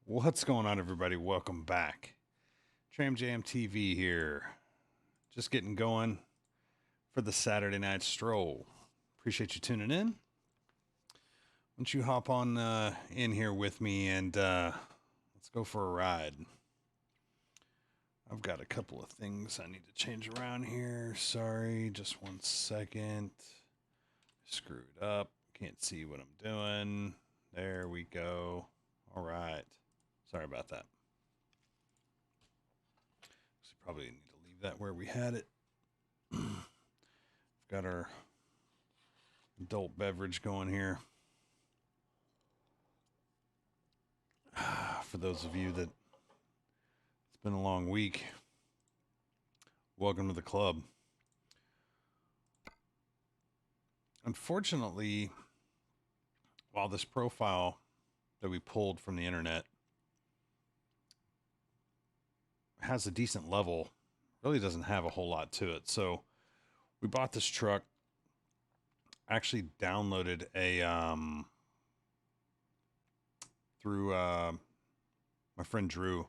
What's going on, everybody? Welcome back. Tram Jam TV here. Just getting going for the Saturday night stroll. Appreciate you tuning in. Why don't you hop on in here with me and let's go for a ride. I've got a couple of things I need to change around here. Sorry, just one second. Screwed up. Can't see what I'm doing. There we go. All right. Sorry about that. So probably need to leave that where we had it. We've got our adult beverage going here. For those of you that it's been a long week, welcome to the club. Unfortunately, while this profile that we pulled from the internet has a decent level, really doesn't have a whole lot to it. So we bought this truck. Actually downloaded a through my friend Drew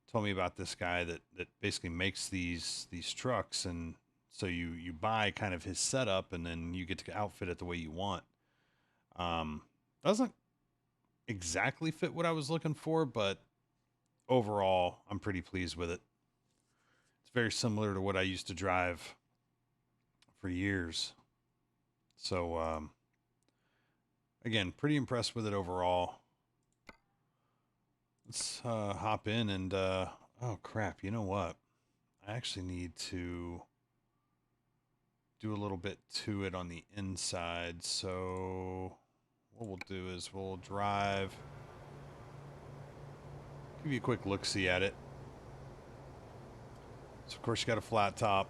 told me about this guy that basically makes these trucks, and so you buy kind of his setup and then you get to outfit it the way you want. Doesn't exactly fit what I was looking for, but overall, I'm pretty pleased with it. It's very similar to what I used to drive for years. So, again, pretty impressed with it overall. Let's hop in and, oh crap, you know what? I actually need to do a little bit to it on the inside. So what we'll do is we'll drive. Give you a quick look-see at it. So, of course, you got a flat top,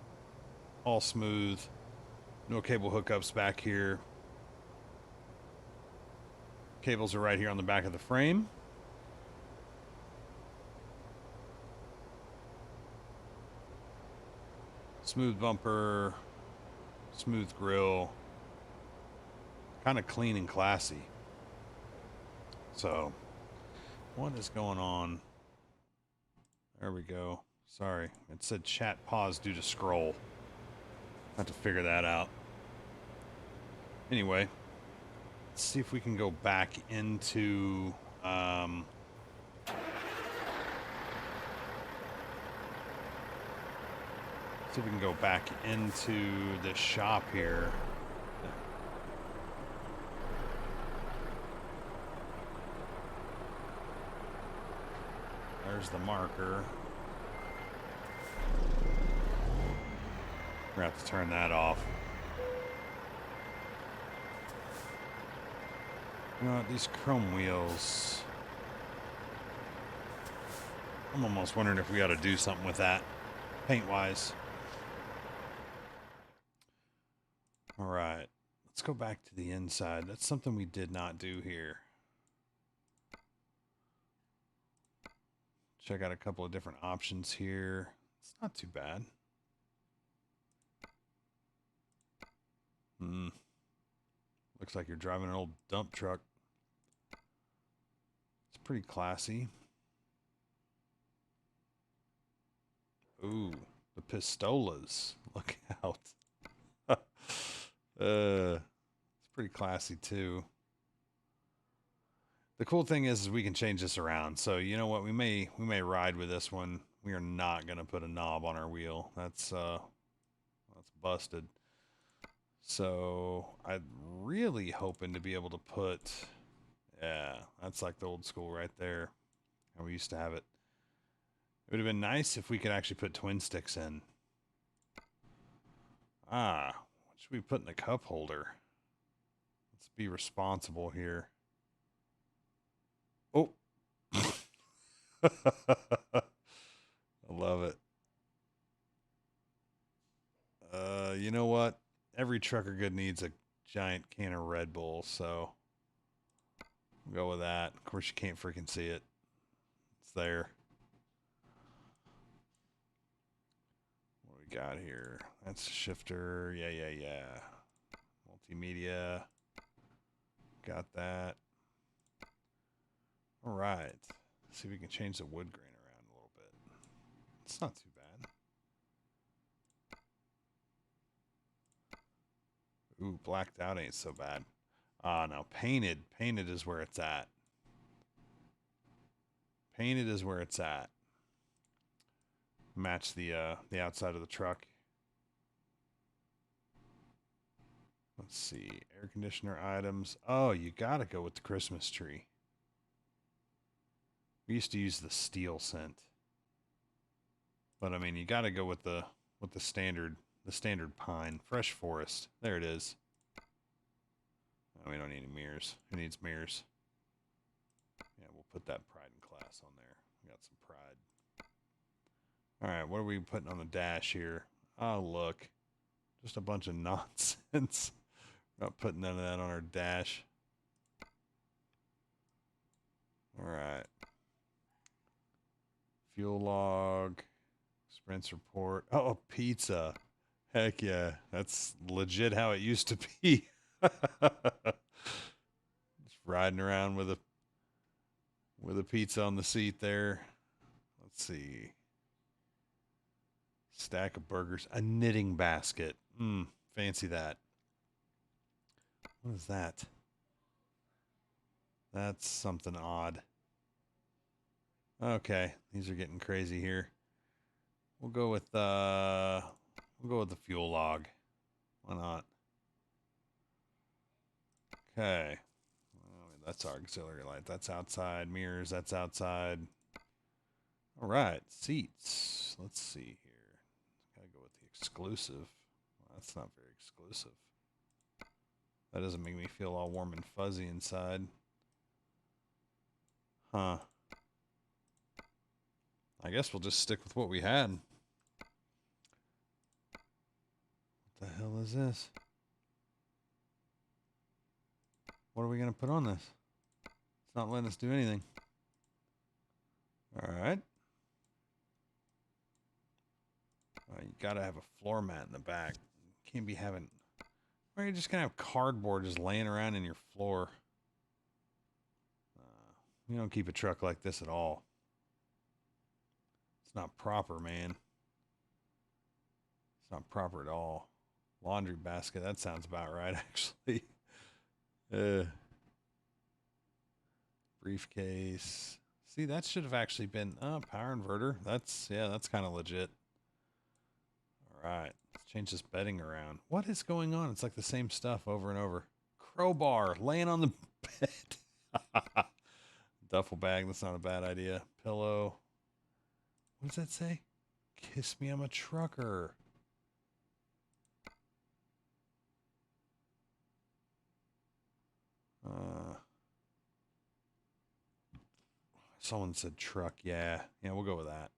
all smooth, no cable hookups back here. Cables are right here on the back of the frame. Smooth bumper, smooth grill, kind of clean and classy. So, what is going on? There we go. Sorry, it said chat pause due to scroll. I have to figure that out. Anyway, let's see if we can go back into see if we can go back into the shop here. There's the marker. We're gonna have to turn that off. You know what, these chrome wheels, I'm almost wondering if we ought to do something with that, paint-wise. All right, let's go back to the inside. That's something we did not do here. Check out a couple of different options here. It's not too bad. Looks like you're driving an old dump truck. It's pretty classy. Ooh, the pistolas. Look out. It's pretty classy too. The cool thing is we can change this around. So you know what? We may ride with this one. We are not gonna put a knob on our wheel. That's busted. So I'm really hoping to be able to put, yeah, that's like the old school right there. How we used to have it. It would have been nice if we could actually put twin sticks in. Ah, what should we put in the cup holder? Let's be responsible here. Oh, I love it. You know what? Every trucker good needs a giant can of Red Bull, so we'll go with that. Of course, you can't freaking see it. It's there. What do we got here? That's a shifter. Yeah, yeah, yeah. Multimedia. Got that. All right. Let's see if we can change the wood grain around a little bit. It's not too bad. Ooh, blacked out ain't so bad. Ah, no, painted. Painted is where it's at. Painted is where it's at. Match the outside of the truck. Let's see. Air conditioner items. Oh, you gotta go with the Christmas tree. We used to use the steel scent. But I mean you gotta go with the standard pine. Fresh forest. There it is. Oh, we don't need any mirrors. Who needs mirrors? Yeah, we'll put that pride and class on there. We got some pride. Alright, what are we putting on the dash here? Oh look. Just a bunch of nonsense. Not putting none of that on our dash. Alright. Fuel log. Sprints report. Oh, pizza. Heck yeah. That's legit how it used to be. Just riding around with a pizza on the seat there. Let's see. Stack of burgers. A knitting basket. Fancy that. What is that? That's something odd. Okay, these are getting crazy here. We'll go with the fuel log. Why not? Okay. That's our auxiliary light. That's outside. Mirrors, that's outside. All right, seats. Let's see here. Gotta go with the exclusive. Well, that's not very exclusive. That doesn't make me feel all warm and fuzzy inside. Huh. I guess we'll just stick with what we had. What the hell is this? What are we going to put on this? It's not letting us do anything. All right. You got to have a floor mat in the back. You can't be having... Or you're just going to have cardboard just laying around in your floor. You don't keep a truck like this at all. It's not proper, man. It's not proper at all. Laundry basket. That sounds about right, actually. Briefcase. See, that should have actually been power inverter. That's kind of legit. All right, let's change this bedding around. What is going on? It's like the same stuff over and over. Crowbar laying on the bed. Duffel bag. That's not a bad idea. Pillow. What does that say? Kiss me, I'm a trucker. Someone said truck. Yeah, we'll go with that.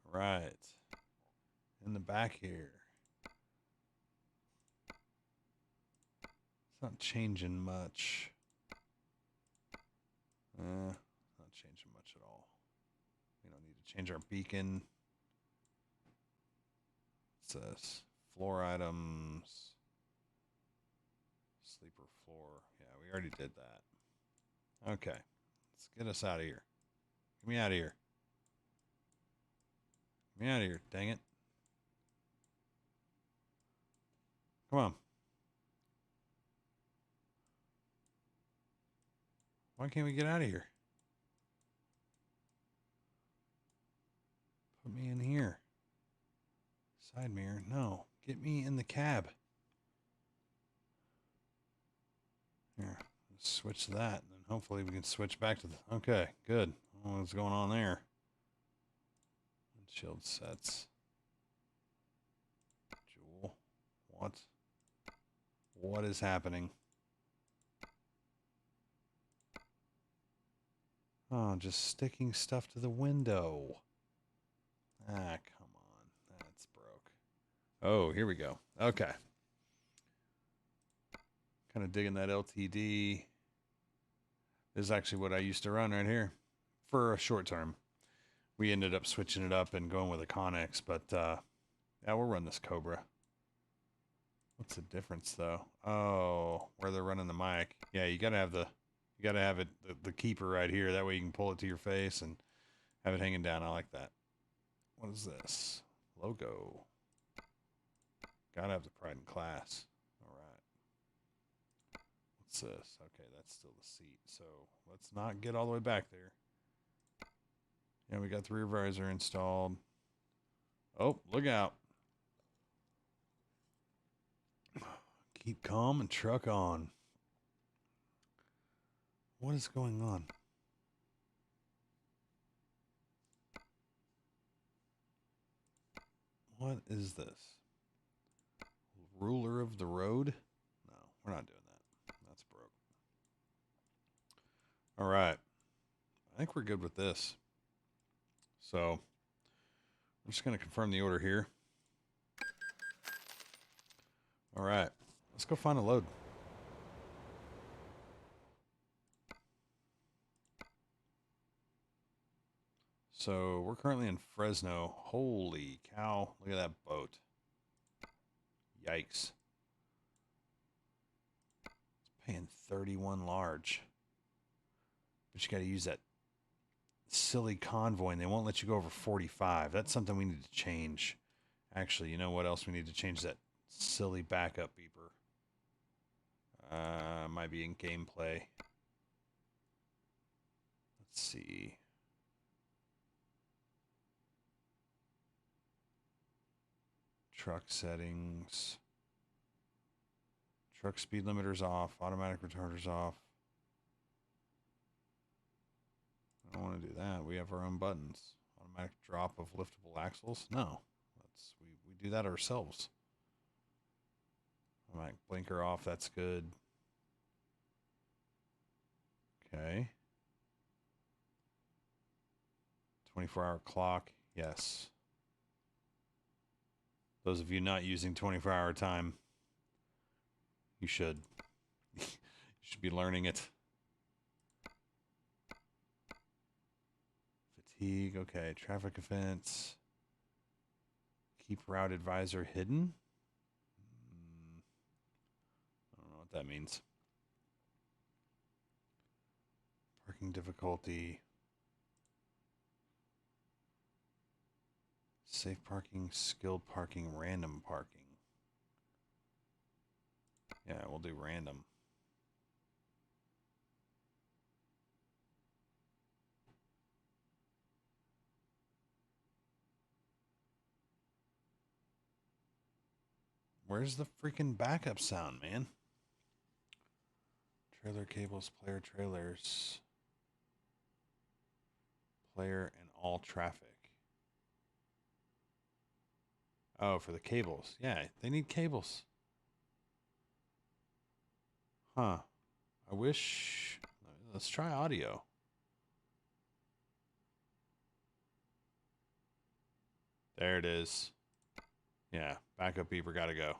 All right. In the back here. It's not changing much. Not changing much at all. We don't need to change our beacon. It says floor items. Sleeper floor. Yeah, we already did that. Okay. Let's get us out of here. Get me out of here. Get me out of here. Dang it. Come on. Why can't we get out of here? Put me in here. Side mirror. No. Get me in the cab. Here. Switch that. And then hopefully we can switch back to the... Okay. Good. I don't know what's going on there. Windshield sets. Jewel. What? What is happening? Oh, just sticking stuff to the window. Ah, come on. That's broke. Oh, here we go. Okay. Kind of digging that LTD. This is actually what I used to run right here for a short term. We ended up switching it up and going with a Connex, but yeah, we'll run this Cobra. What's the difference though? Oh, where they're running the mic. Yeah, you gotta have it the keeper right here. That way you can pull it to your face and have it hanging down. I like that. What is this? Logo. Gotta have the pride in class. All right. What's this? Okay, that's still the seat. So let's not get all the way back there. Yeah, we got the rear visor installed. Oh, look out. Keep calm and truck on. What is going on? What is this? Ruler of the road? No, we're not doing that. That's broke. All right. I think we're good with this. So I'm just going to confirm the order here. All right. Let's go find a load. So we're currently in Fresno. Holy cow. Look at that boat. Yikes. It's paying 31 large. But you got to use that silly convoy and they won't let you go over 45. That's something we need to change. Actually, you know what else we need to change? That silly backup beeper. Might be in gameplay. Let's see. Truck settings. Truck speed limiters off. Automatic retarders off. I don't want to do that. We have our own buttons. Automatic drop of liftable axles. No, we do that ourselves. Automatic blinker off. That's good. Okay. 24-hour clock. Yes. Those of you not using 24-hour time, you should. You should be learning it. Fatigue. Okay. Traffic offense. Keep route advisor hidden. I don't know what that means. Parking difficulty. Safe parking, skilled parking, random parking. Yeah, we'll do random. Where's the freaking backup sound, man? Trailer cables, player trailers. Player and all traffic. Oh, for the cables. Yeah, they need cables. Huh. I wish... Let's try audio. There it is. Yeah, backup beeper gotta go.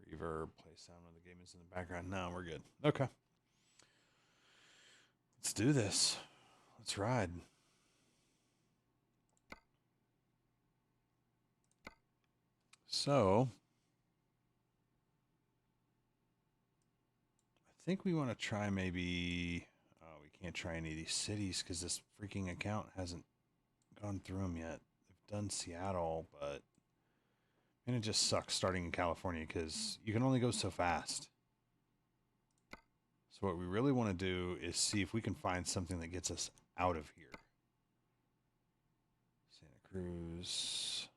Reverb, play sound when the game is in the background. No, we're good. Okay. Let's do this. Let's ride. So, I think we want to try maybe... Oh, we can't try any of these cities because this freaking account hasn't gone through them yet. They've done Seattle, but... And it just sucks starting in California because you can only go so fast. So what we really want to do is see if we can find something that gets us out of here. Santa Cruz.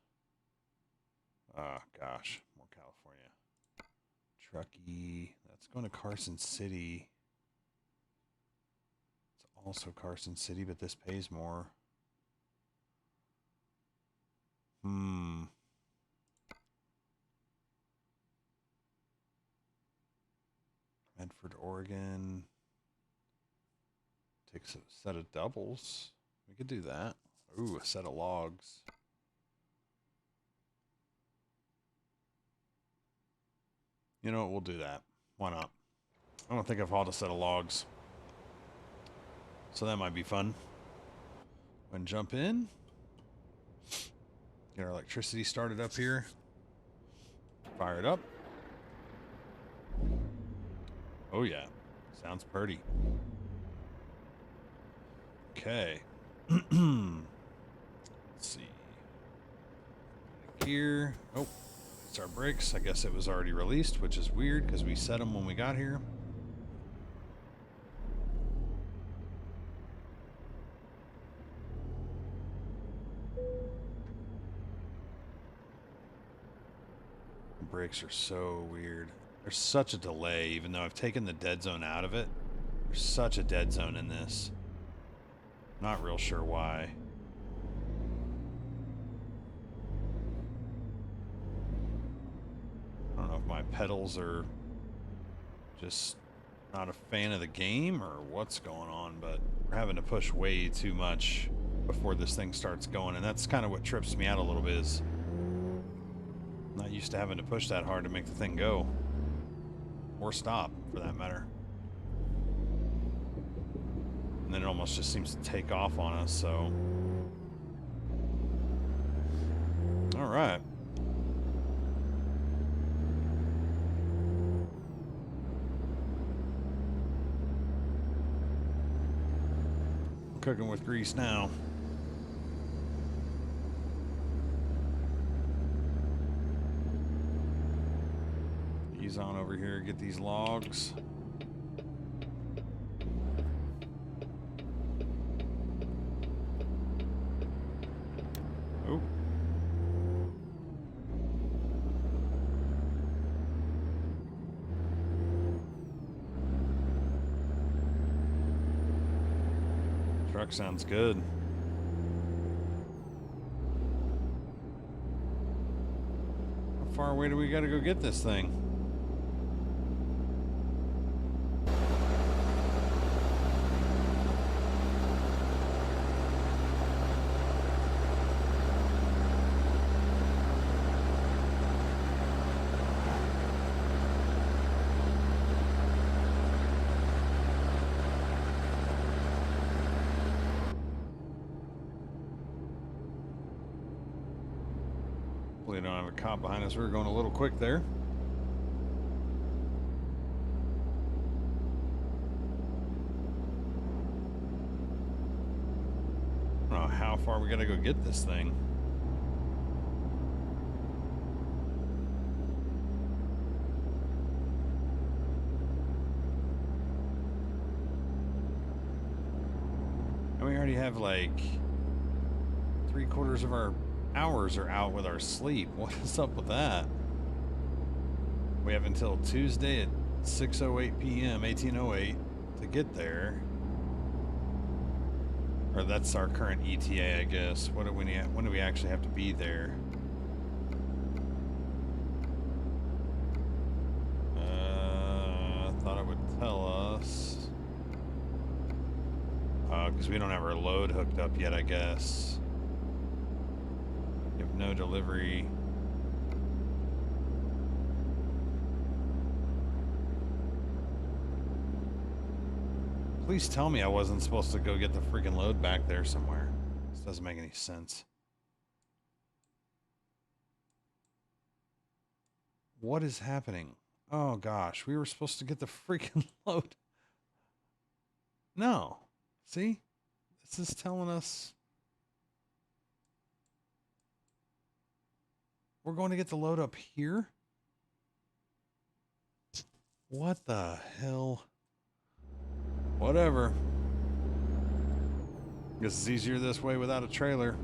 Oh, gosh. More California. Truckee. That's going to Carson City. It's also Carson City, but this pays more. Medford, Oregon. Takes a set of doubles. We could do that. Ooh, a set of logs. You know what? We'll do that. Why not? I don't think I've hauled a set of logs. So that might be fun. When jump in. Get our electricity started up here. Fire it up. Oh yeah. Sounds pretty. Okay. Let's see. Gear. Oh, it's our brakes. I guess it was already released, which is weird because we set them when we got here. The brakes are so weird. There's such a delay, even though I've taken the dead zone out of it. There's such a dead zone in this. Not real sure why. I don't know if my pedals are just not a fan of the game or what's going on, but we're having to push way too much before this thing starts going, and that's kind of what trips me out a little bit. Is I'm not used to having to push that hard to make the thing go. Or stop, for that matter. And then it almost just seems to take off on us, so... Alright. Cooking with grease now. Ease on over here, get these logs. Oh. Truck sounds good. How far away do we gotta go get this thing? Hopefully, don't have a cop behind us. We were going a little quick there. I don't know how far we gotta go get this thing. And we already have like 3/4 of our hours are out with our sleep. What is up with that? We have until Tuesday at 6:08 p.m. 18:08 to get there. Or that's our current ETA, I guess. What do we need? When do we actually have to be there? I thought it would tell us. Because we don't have our load hooked up yet, I guess. You have no delivery. Please tell me I wasn't supposed to go get the freaking load back there somewhere. This doesn't make any sense. What is happening? Oh gosh, we were supposed to get the freaking load. No. See? This is telling us we're going to get the load up here? What the hell? Whatever. Guess it's easier this way without a trailer.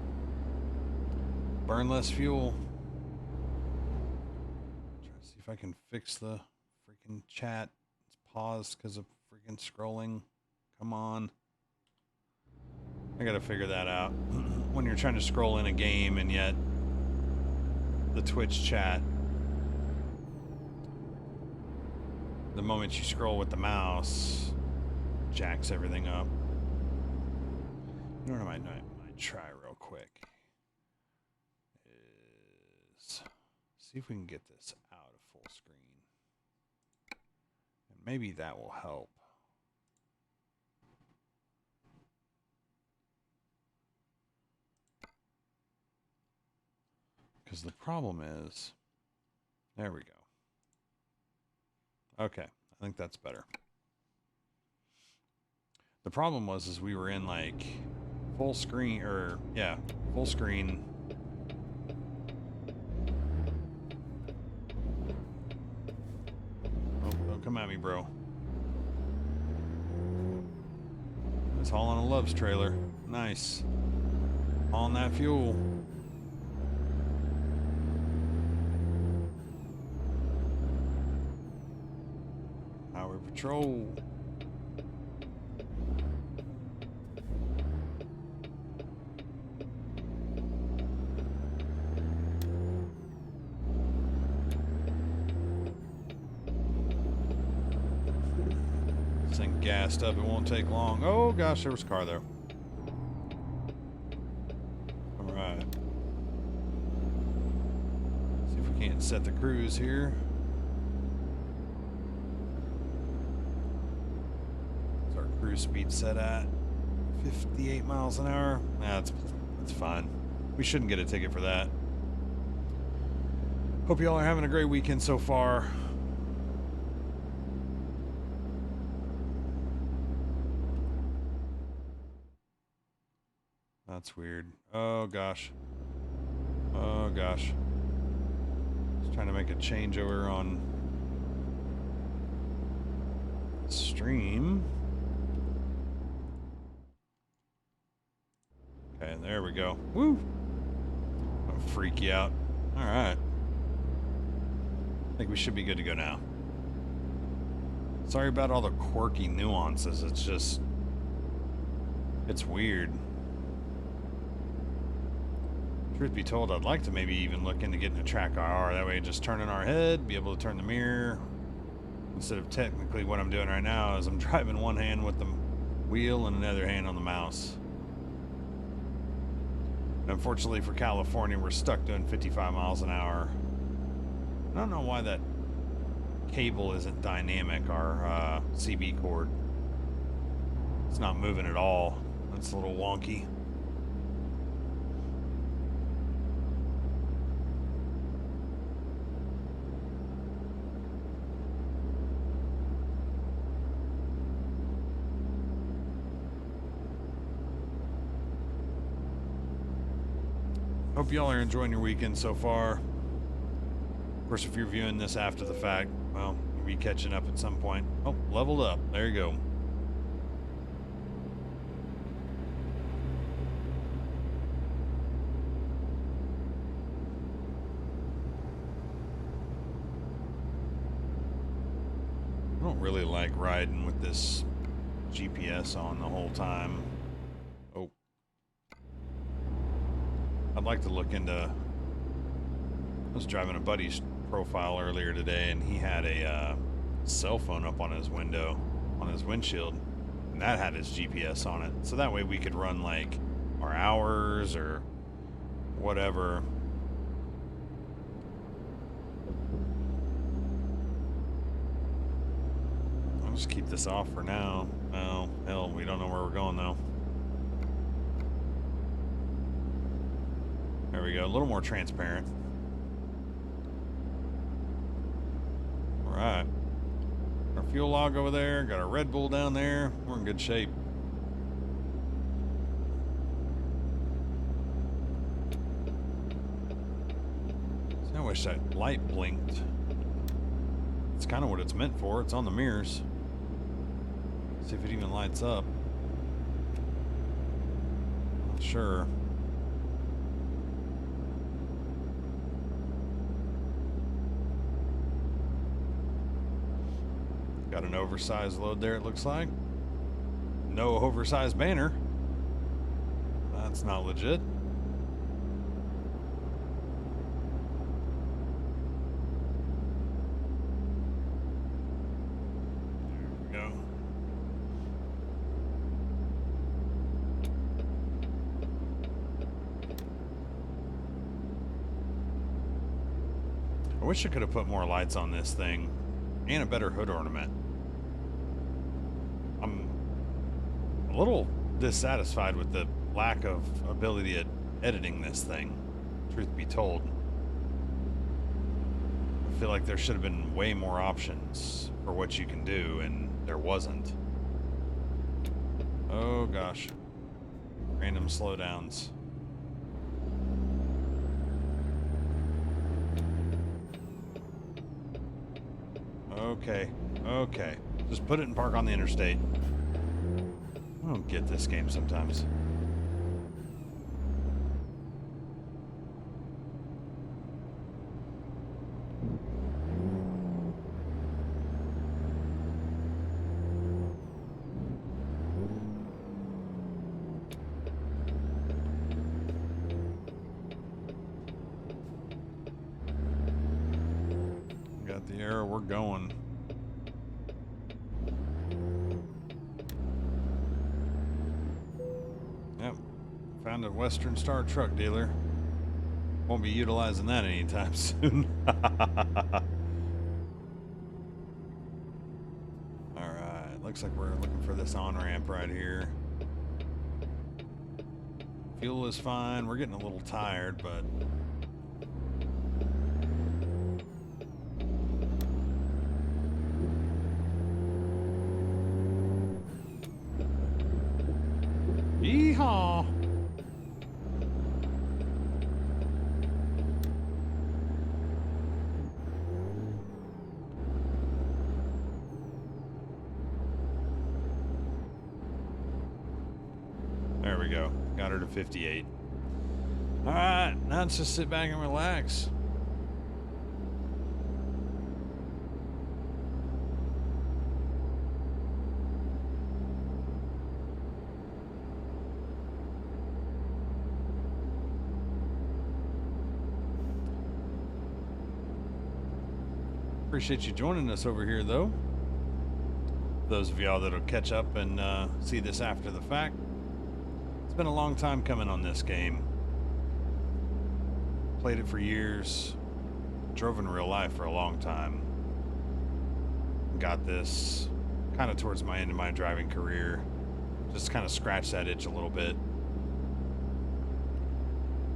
Burn less fuel. Try to see if I can fix the freaking chat. It's paused because of freaking scrolling. Come on. I gotta figure that out. When you're trying to scroll in a game and yet the Twitch chat, the moment you scroll with the mouse, jacks everything up. You know what I might try real quick is see if we can get this out of full screen. And maybe that will help. Because the problem is, there we go. Okay, I think that's better. The problem was is we were in like full screen, or yeah, full screen. Oh, don't come at me, bro. It's hauling a Love's trailer. Nice. Hauling that fuel. Highway Patrol. This thing gassed up. It won't take long. Oh gosh, there was a car there. All right. See if we can't set the cruise here. Cruise speed set at 58 miles an hour. That's fine. We shouldn't get a ticket for that. Hope y'all are having a great weekend so far. That's weird. Oh gosh. Oh gosh. Just trying to make a changeover on stream. Okay, there we go. Woo! I'll freak you out. All right. I think we should be good to go now. Sorry about all the quirky nuances. It's just, it's weird. Truth be told, I'd like to maybe even look into getting a track IR. That way, just turning our head, be able to turn the mirror. Instead of technically what I'm doing right now is I'm driving one hand with the wheel and another hand on the mouse. Unfortunately for California, we're stuck doing 55 miles an hour. I don't know why that cable isn't dynamic, our CB cord. It's not moving at all. That's a little wonky. Hope y'all are enjoying your weekend so far. Of course, if you're viewing this after the fact, well, you'll be catching up at some point. Oh, leveled up. There you go. I don't really like riding with this GPS on the whole time. Oh. I'd like to look into... I was driving a buddy's profile earlier today, and he had a cell phone up on his window, on his windshield, and that had his GPS on it. So that way we could run like our hours or whatever. I'll just keep this off for now. Oh, hell, we don't know where we're going though. There we go, a little more transparent. All right, our fuel log over there, got our Red Bull down there. We're in good shape. See, I wish that light blinked. It's kind of what it's meant for. It's on the mirrors. See if it even lights up. Not sure. Got an oversized load there, it looks like. No oversized banner. That's not legit. There we go. I wish I could have put more lights on this thing and a better hood ornament. I'm a little dissatisfied with the lack of ability at editing this thing, truth be told. I feel like there should have been way more options for what you can do, and there wasn't. Oh gosh. Random slowdowns. Okay, okay. Just put it in park on the interstate. I don't get this game sometimes. Got the arrow, we're going. Yep, found a Western Star truck dealer. Won't be utilizing that anytime soon. Alright, looks like we're looking for this on-ramp right here. Fuel is fine, we're getting a little tired, but yeehaw! There we go. Got her to 58. Alright, now let's just sit back and relax. Appreciate you joining us over here, though. Those of y'all that'll catch up and see this after the fact. It's been a long time coming on this game. Played it for years. Drove in real life for a long time. Got this kind of towards my end of my driving career. Just kind of scratched that itch a little bit.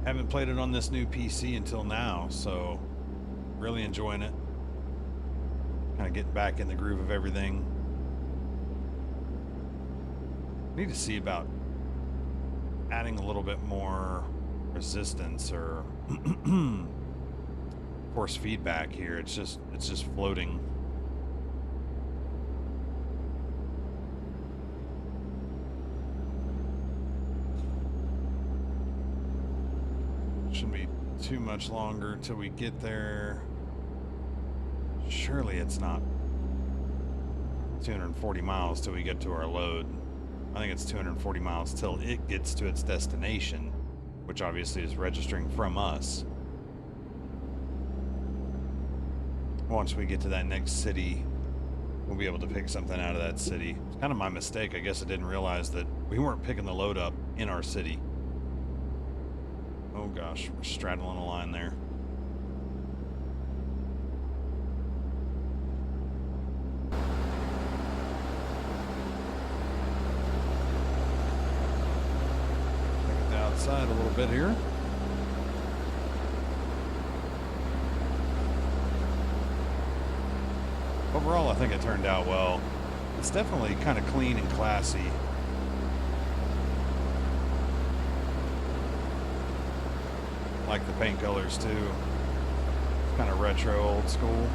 Haven't played it on this new PC until now, so really enjoying it. Kind of getting back in the groove of everything. Need to see about adding a little bit more resistance or force feedback here. It's just floating. Shouldn't be too much longer till we get there. Surely it's not 240 miles till we get to our load. I think it's 240 miles till it gets to its destination, which obviously is registering from us. Once we get to that next city, we'll be able to pick something out of that city. It's kind of my mistake. I guess I didn't realize that we weren't picking the load up in our city. Oh gosh, we're straddling a line there. Outside a little bit here. Overall, I think it turned out well. It's definitely kind of clean and classy. Like the paint colors too. It's kind of retro, old school.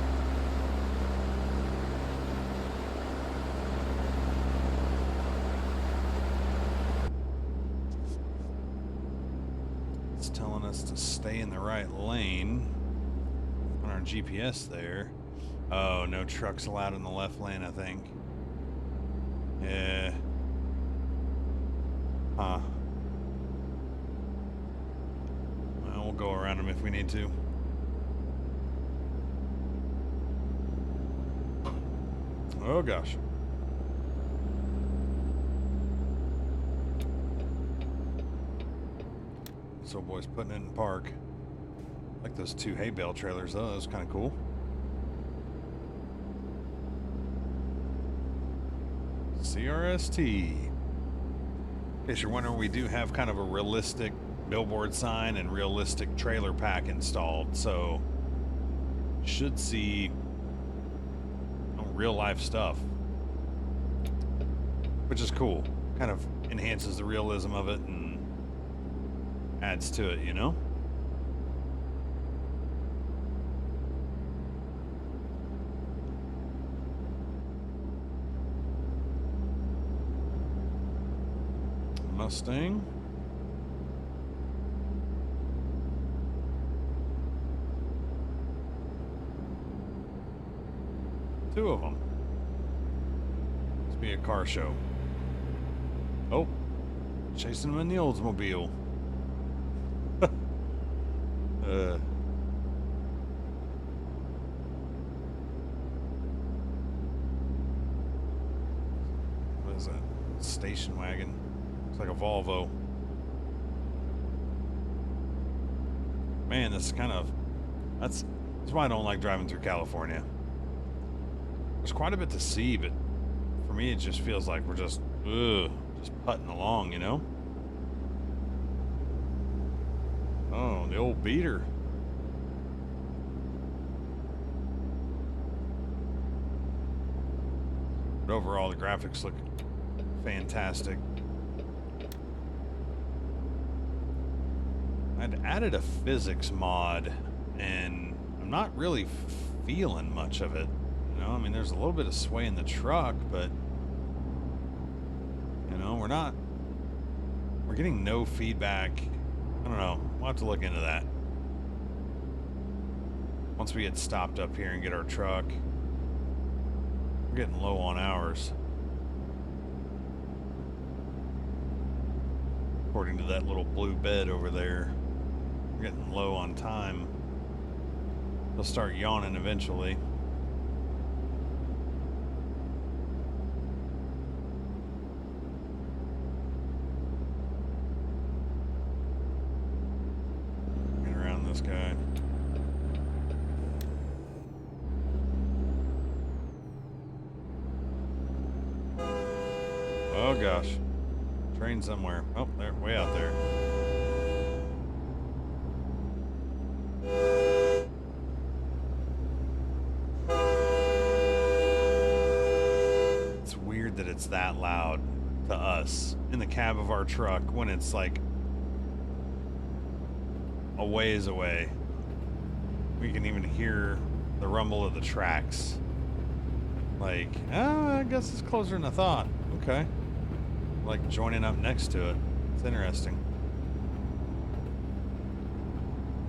telling us to stay in the right lane on our GPS there. Oh, no trucks allowed in the left lane, I think. Yeah. Huh. Well, we'll go around them if we need to. Oh, gosh. This old boy's putting it in park. I like those 2 hay bale trailers, though. That was kind of cool. CRST. In case you're wondering, we do have kind of a realistic billboard sign and realistic trailer pack installed, so should see real life stuff, which is cool. Kind of enhances the realism of it and adds to it, you know? Mustang. Two of them. Must be a car show. Oh, chasing them in the Oldsmobile. What is that? Station wagon. Looks like a Volvo. Man, that's why I don't like driving through California. There's quite a bit to see, but for me, it just feels like we're just putting along, you know? Oh, the old beater. But overall, the graphics look fantastic. I'd added a physics mod, and I'm not really feeling much of it. You know, I mean, there's a little bit of sway in the truck, but, you know, we're getting no feedback. I don't know. We'll have to look into that. Once we get stopped up here and get our truck, we're getting low on hours. According to that little blue bed over there, we're getting low on time. They'll start yawning eventually. Get around this guy. Oh gosh. Train somewhere. Oh, they're way out there. It's weird that it's that loud to us in the cab of our truck when it's like a ways away. We can even hear the rumble of the tracks. Like, I guess it's closer than I thought. Okay. Like joining up next to it. It's interesting.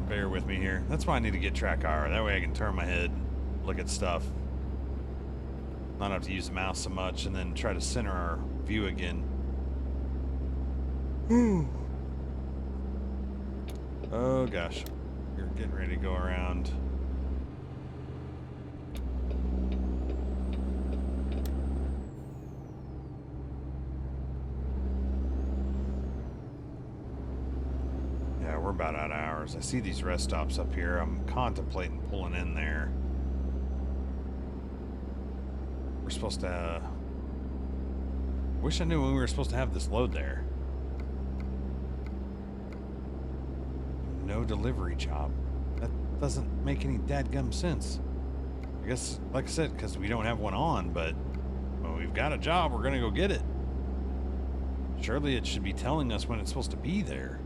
Bear with me here. That's why I need to get track IR. That way I can turn my head, look at stuff. Not have to use the mouse so much, and then try to center our view again. Oh gosh. We're getting ready to go around. We're about out of hours. I see these rest stops up here. I'm contemplating pulling in there. We're supposed to... wish I knew when we were supposed to have this load there. No delivery job. That doesn't make any dadgum sense. I guess, like I said, because we don't have one on, but when we've got a job, we're going to go get it. Surely it should be telling us when it's supposed to be there.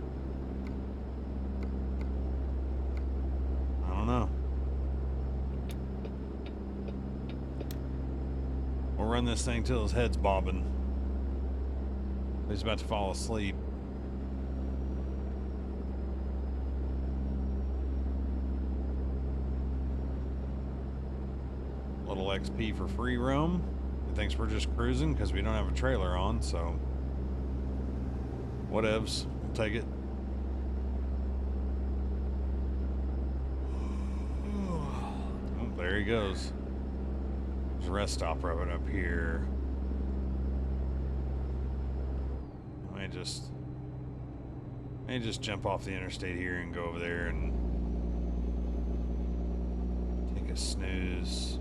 No. We'll run this thing till his head's bobbing. He's about to fall asleep. XP for free roam. He thinks we're just cruising because we don't have a trailer on, so whatevs. We'll take it. Oh, there he goes. There's a rest stop right up here. I may just jump off the interstate here and go over there and take a snooze.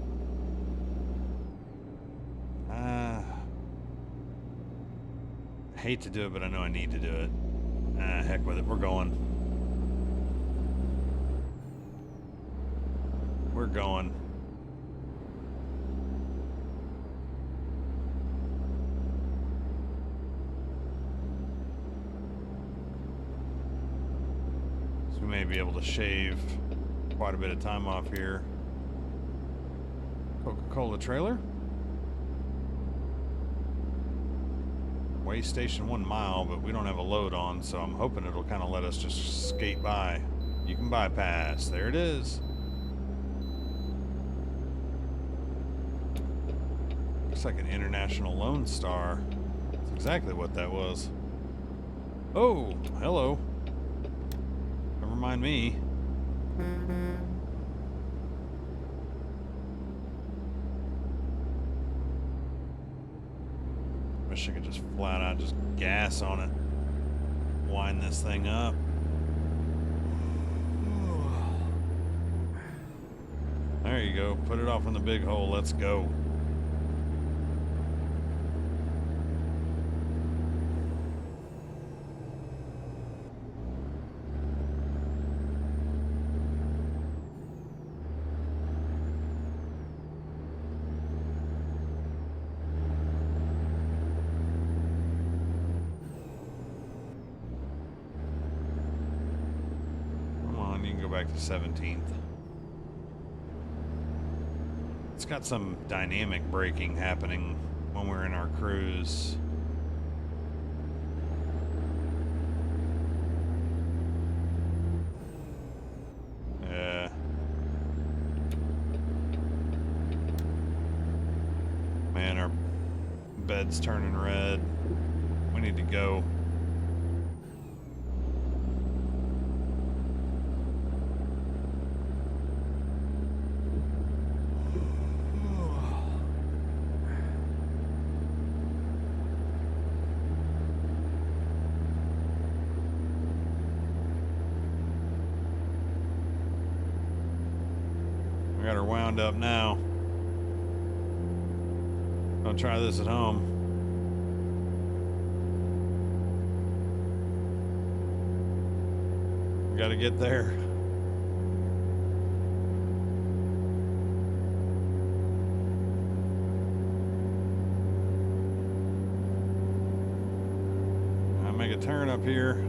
I hate to do it, but I know I need to do it. Heck with it. We're going. We're going. So we may be able to shave quite a bit of time off here. Coca-Cola trailer. Way station 1 mile, but we don't have a load on, so I'm hoping it'll kind of let us just skate by. You can bypass. There it is. Looks like an International Lone Star. That's exactly what that was. Oh, hello. Never mind me. Wish I could just flat out just gas on it. Wind this thing up. There you go. Put it off in the big hole. Let's go. Back to 17th. It's got some dynamic braking happening when we're in our cruise. Yeah. Man, our bed's turning red. We need to go. Got her wound up now. I'll try this at home. We gotta get there. I make a turn up here.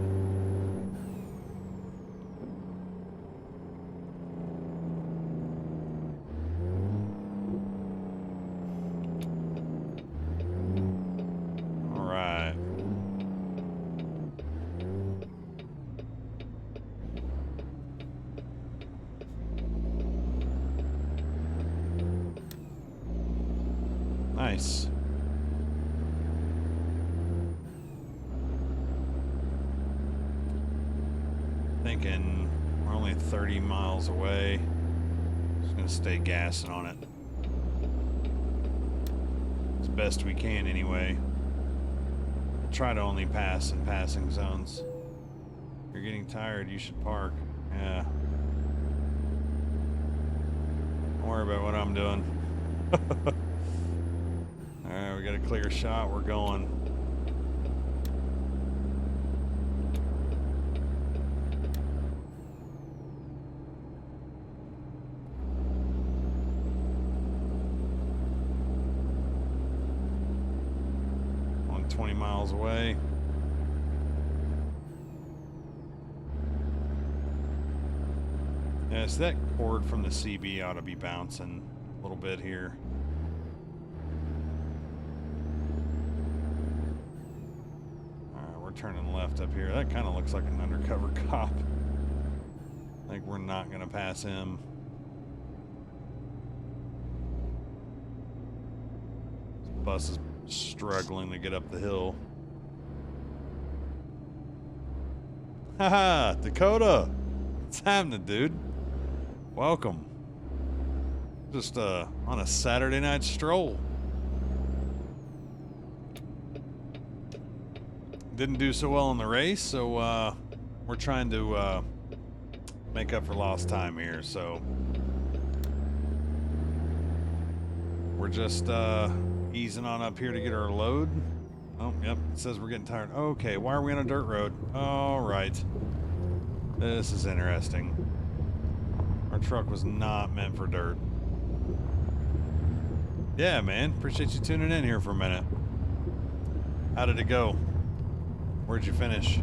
Nice. Thinking we're only 30 miles away. Just gonna stay gassing on it as best we can anyway. Try to only pass in passing zones. If you're getting tired, you should park. Yeah. Don't worry about what I'm doing. Alright, we got a clear shot. We're going. Only 20 miles away. Yeah, so that cord from the CB ought to be bouncing a little bit here. Turning left up here. That kind of looks like an undercover cop. I think we're not going to pass him. bus is struggling to get up the hill. Haha, Dakota! What's happening, dude? Welcome. Just on a Saturday night stroll. Didn't do so well in the race, so we're trying to make up for lost time here, so we're just easing on up here to get our load. Oh, yep, it says we're getting tired. Okay, why are we on a dirt road? All right. This is interesting. Our truck was not meant for dirt. Yeah, man, appreciate you tuning in here for a minute. How did it go? Where'd you finish?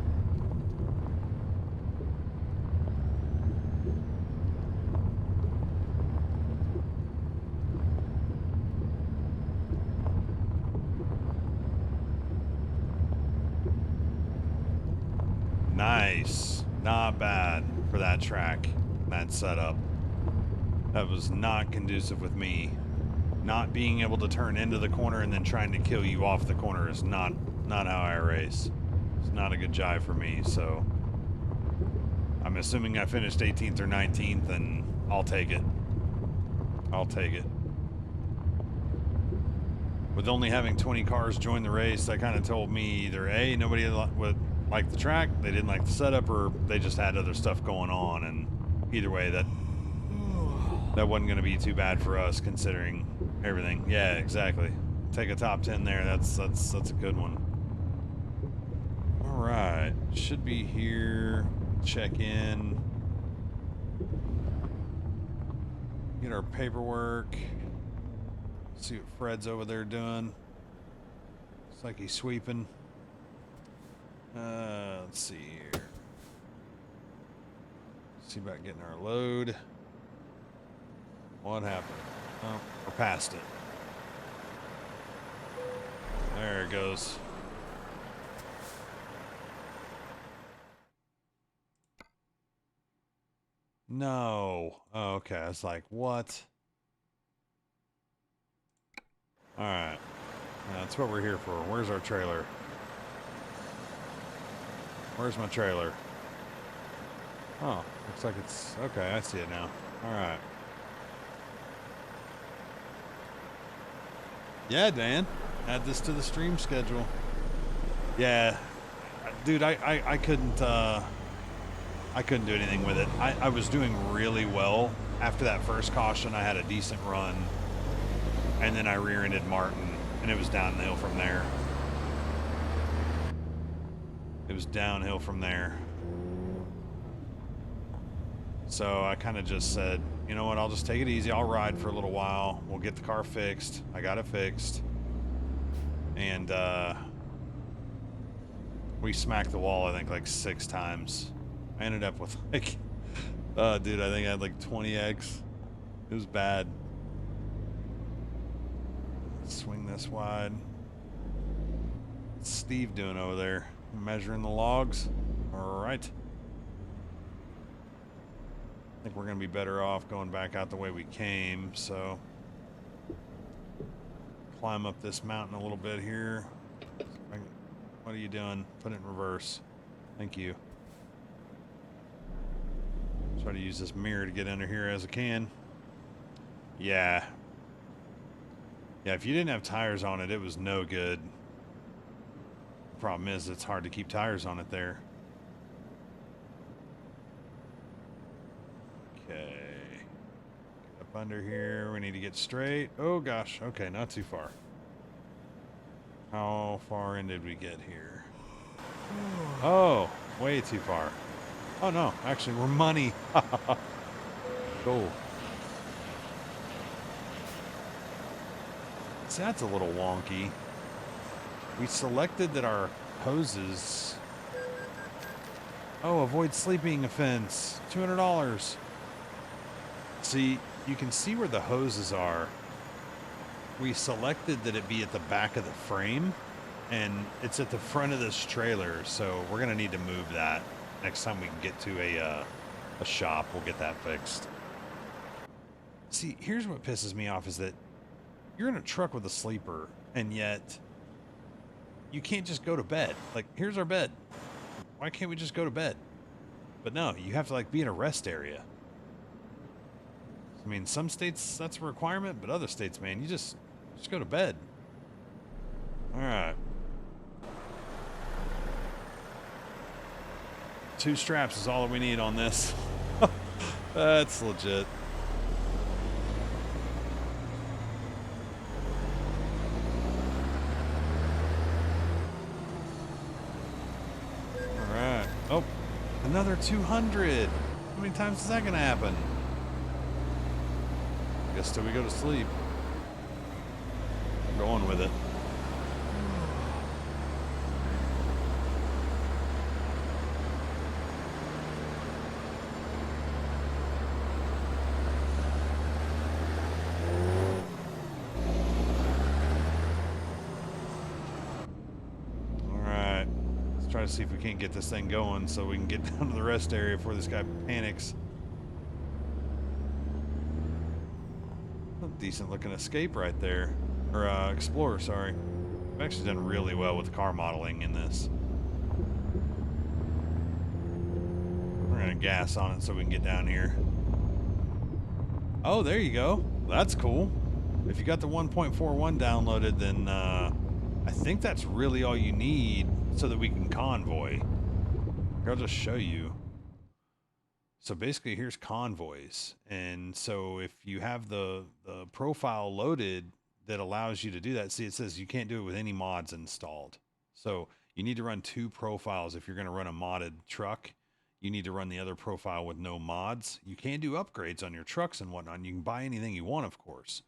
Nice. Not bad for that track, that setup. That was not conducive with me. Not being able to turn into the corner and then trying to kill you off the corner is not how I race. It's not a good jive for me, so I'm assuming I finished 18th or 19th, and I'll take it. I'll take it. With only having 20 cars join the race, that kind of told me either A, nobody would like the track, they didn't like the setup, or they just had other stuff going on, and either way, that wasn't going to be too bad for us considering everything. Yeah, exactly. Take a top 10 there. That's a good one. All right, should be here. Check in. Get our paperwork. See what Fred's over there doing. Looks like he's sweeping. Let's see here. See about getting our load. What happened? Oh, we're past it. There it goes. No. Oh, okay. I was like, what? All right. That's what we're here for. Where's our trailer? Where's my trailer? Oh, looks like it's... Okay, I see it now. All right. Yeah, Dan. Add this to the stream schedule. Yeah. Dude, I couldn't do anything with it. I was doing really well. After that first caution, I had a decent run. And then I rear-ended Martin, and it was downhill from there. It was downhill from there. So I kind of just said, you know what, I'll just take it easy. I'll ride for a little while. We'll get the car fixed. I got it fixed. And we smacked the wall, I think, like 6 times. I ended up with like, dude, I think I had like 20x. It was bad. Swing this wide. What's Steve doing over there? Measuring the logs? All right. I think we're going to be better off going back out the way we came, so climb up this mountain a little bit here. What are you doing? Put it in reverse. Thank you. Try to use this mirror to get under here as I can. Yeah. Yeah, if you didn't have tires on it, it was no good. The problem is it's hard to keep tires on it there. Okay. Get up under here. We need to get straight. Oh, gosh. Okay, not too far. How far in did we get here? Oh, way too far. Oh, no. Actually, we're money. Cool. See, that's a little wonky. We selected that our hoses... Oh, avoid sleeping offense. $200. See, you can see where the hoses are. We selected that it be at the back of the frame, and it's at the front of this trailer, so we're going to need to move that. Next time we can get to a shop, we'll get that fixed. See, here's what pisses me off is that you're in a truck with a sleeper, And yet, you can't just go to bed. Like, here's our bed. Why can't we just go to bed? But no, you have to, like, be in a rest area. I mean, some states, that's a requirement, but other states, man, you just go to bed. All right. 2 straps is all that we need on this. That's legit. All right. Oh, another 200. How many times is that going to happen? I guess till we go to sleep. I'm going with it. Try to see if we can't get this thing going so we can get down to the rest area before this guy panics. A decent looking Escape right there. Or Explorer, sorry. I've actually done really well with car modeling in this. We're gonna gas on it so we can get down here. Oh, there you go. That's cool. If you got the 1.41 downloaded, then I think that's really all you need so that we can convoy. Here, I'll just show you. So basically, here's convoys. And so if you have the profile loaded that allows you to do that, see, it says you can't do it with any mods installed. So you need to run 2 profiles. If you're going to run a modded truck, you need to run the other profile with no mods. You can do upgrades on your trucks and whatnot. You can buy anything you want, of course,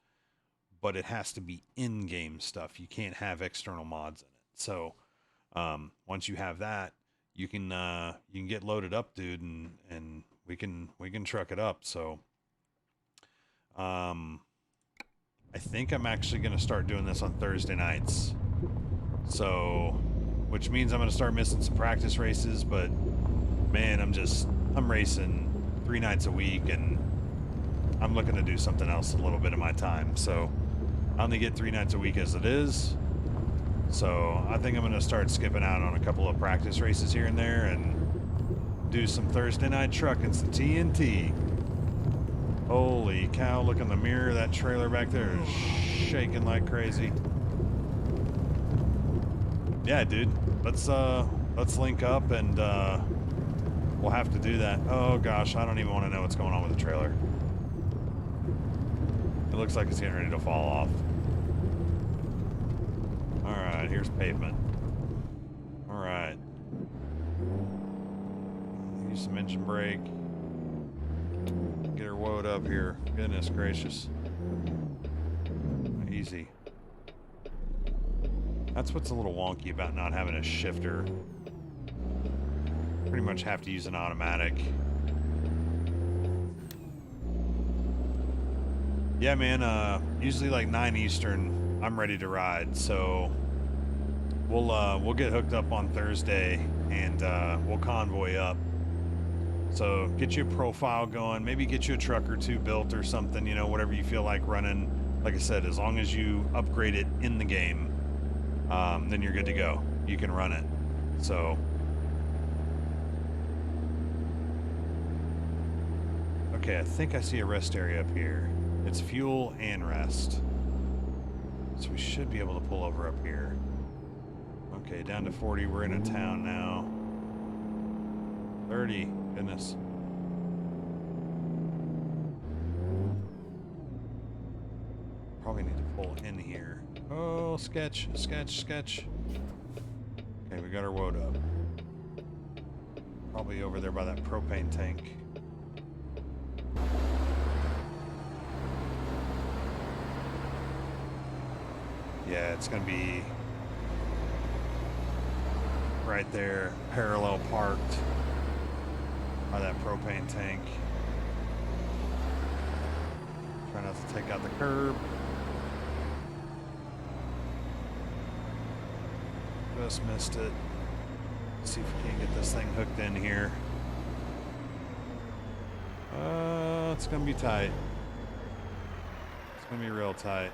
but it has to be in-game stuff. You can't have external mods in it. So once you have that, you can get loaded up, dude, and we can truck it up. So I think I'm actually going to start doing this on Thursday nights. So, which means I'm going to start missing some practice races, but man, I'm racing 3 nights a week, and I'm looking to do something else a little bit of my time. So I only get 3 nights a week as it is. So I think I'm going to start skipping out on a couple of practice races here and there and do some Thursday night trucking, some TNT. Holy cow, look in the mirror. That trailer back there is shaking like crazy. Yeah, dude, let's link up, and we'll have to do that. Oh gosh, I don't even want to know what's going on with the trailer. It looks like it's getting ready to fall off. All right, here's pavement. All right. Use some engine brake. Get her woed up here. Goodness gracious. Easy. That's what's a little wonky about not having a shifter. Pretty much have to use an automatic. Yeah, man, usually like 9 Eastern, I'm ready to ride, so we'll get hooked up on Thursday, and we'll convoy up. So get you a profile going, maybe get you a truck or 2 built or something, you know, whatever you feel like running. Like I said, as long as you upgrade it in the game, then you're good to go. You can run it. So okay, I think I see a rest area up here. It's fuel and rest. So we should be able to pull over up here. Okay, down to 40. We're in a town now. 30. Goodness. Probably need to pull in here. Oh, sketch. Okay, we got our woad up. Probably over there by that propane tank. Yeah, it's going to be right there, parallel parked by that propane tank. Try not to take out the curb. Just missed it. Let's see if we can get this thing hooked in here. It's going to be tight. It's going to be real tight.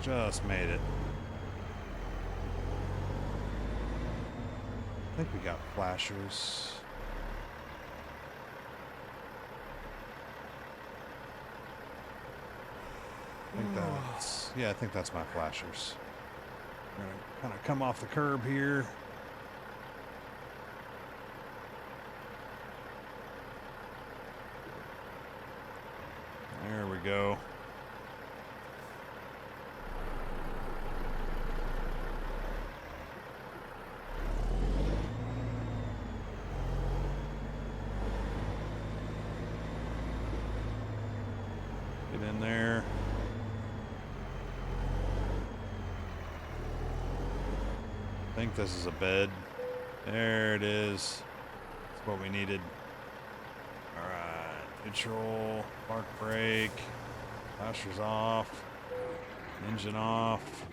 Just made it. I think we got flashers. I think that's my flashers. I'm gonna kind of come off the curb here. There we go. Get in there. I think this is a bed. There it is. That's what we needed. Alright. Neutral. Park brake. Flashers off. Engine off.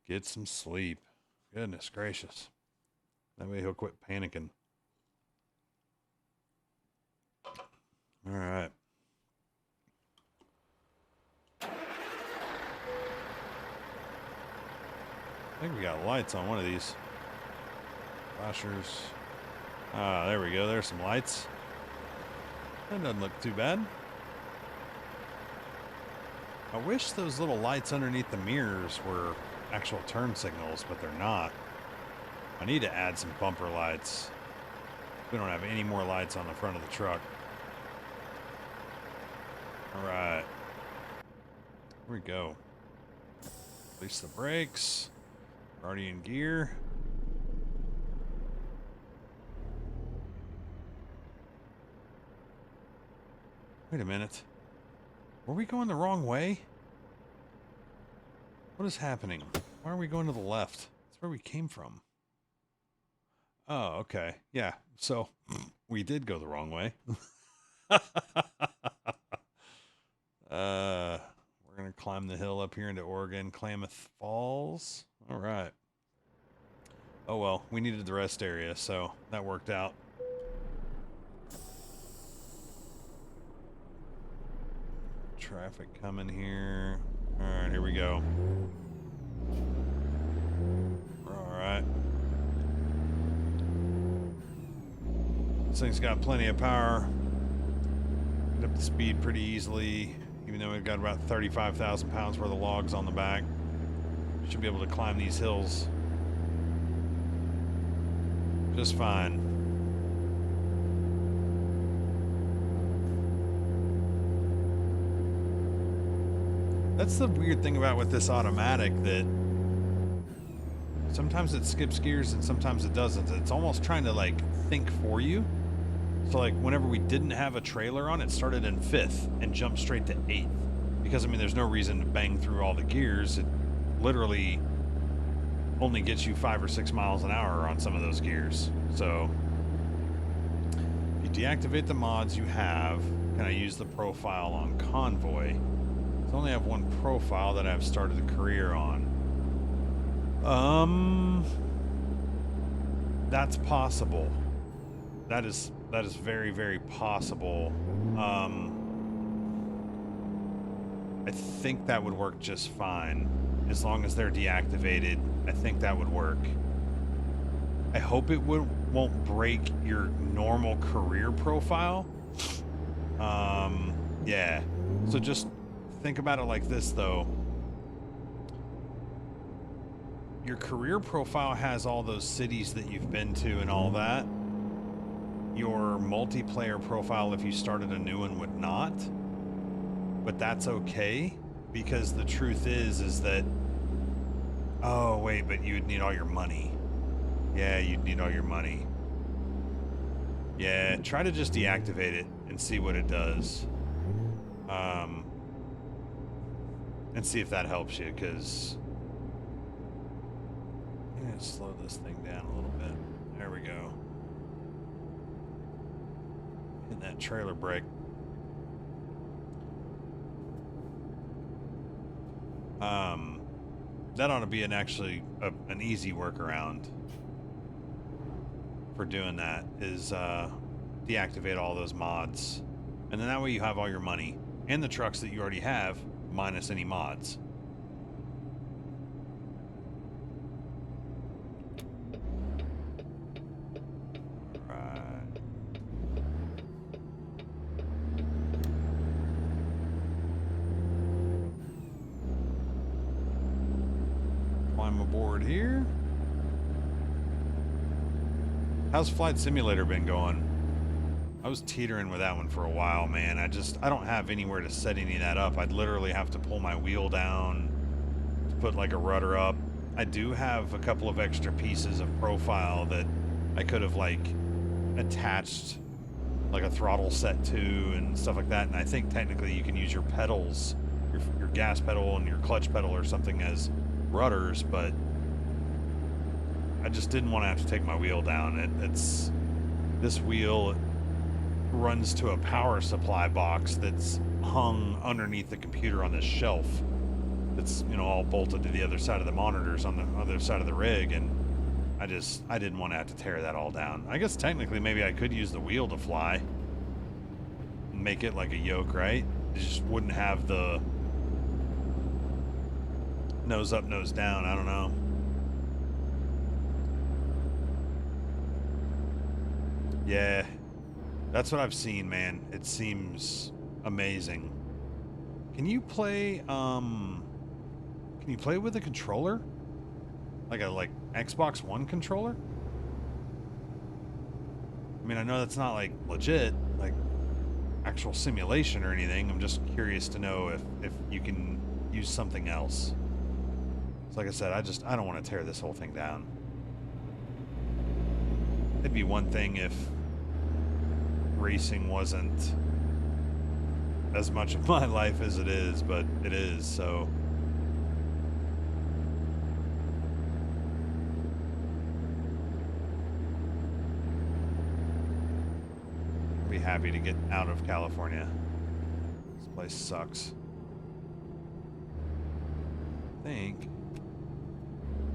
Get some sleep. Goodness gracious. That way he'll quit panicking. Alright. I think we got lights on one of these. Flashers. Ah, there we go. There's some lights. That doesn't look too bad. I wish those little lights underneath the mirrors were actual turn signals, but they're not. I need to add some bumper lights. We don't have any more lights on the front of the truck. All right. Here we go. Release the brakes. We're already in gear. Wait a minute. Were we going the wrong way? What is happening? Why are we going to the left? That's where we came from. Oh, okay. Yeah. So we did go the wrong way. We're going to climb the hill up here into Oregon, Klamath Falls. All right. Oh, well, we needed the rest area, so that worked out. Traffic coming here. All right, here we go. All right. This thing's got plenty of power. Get up the speed pretty easily, even though we've got about 35,000 pounds worth of logs on the back. Should be able to climb these hills just fine. That's the weird thing about with this automatic, that sometimes it skips gears and sometimes it doesn't. It's almost trying to like think for you. So like whenever we didn't have a trailer on, it started in 5th and jumped straight to 8th. Because I mean, there's no reason to bang through all the gears. It literally only gets you 5 or 6 miles an hour on some of those gears. So you deactivate the mods you have. Can I use the profile on Convoy? I only have one profile that I've started a career on. That's possible. That is very, very possible. I think that would work just fine. As long as they're deactivated, I think that would work. I hope it won't break your normal career profile. Yeah. So just think about it like this, though. Your career profile has all those cities that you've been to and all that. Your multiplayer profile, if you started a new one, would not. But that's okay, because the truth is that... Oh, wait, but you'd need all your money. Yeah, you'd need all your money. Yeah, try to just deactivate it and see what it does. And see if that helps you, because... I'm going to slow this thing down a little bit. There we go. Hitting that trailer brake. That ought to be an easy workaround for doing that, is deactivate all those mods. And then that way you have all your money and the trucks that you already have, minus any mods. climb aboard here. How's Flight Simulator been going? I was teetering with that one for a while, man. I don't have anywhere to set any of that up. I'd literally have to pull my wheel down to put like a rudder up. I do have a couple of extra pieces of profile that I could have like attached like a throttle set to and stuff like that. And I think technically you can use your pedals, your gas pedal and your clutch pedal or something as rudders, but I just didn't want to have to take my wheel down. This wheel runs to a power supply box that's hung underneath the computer on this shelf that's, you know, all bolted to the other side of the monitors on the other side of the rig, and I didn't want to have to tear that all down. I guess technically maybe I could use the wheel to fly and make it like a yoke, right? It just wouldn't have the nose up, nose down. I don't know. Yeah, that's what I've seen, man. It seems amazing. Can you play with a controller? Like a Xbox One controller? I mean, I know that's not like legit, like actual simulation or anything. I'm just curious to know if you can use something else. So like I said, I don't want to tear this whole thing down. It'd be one thing if racing wasn't as much of my life as it is, but it is, so. I'd be happy to get out of California. This place sucks. I think.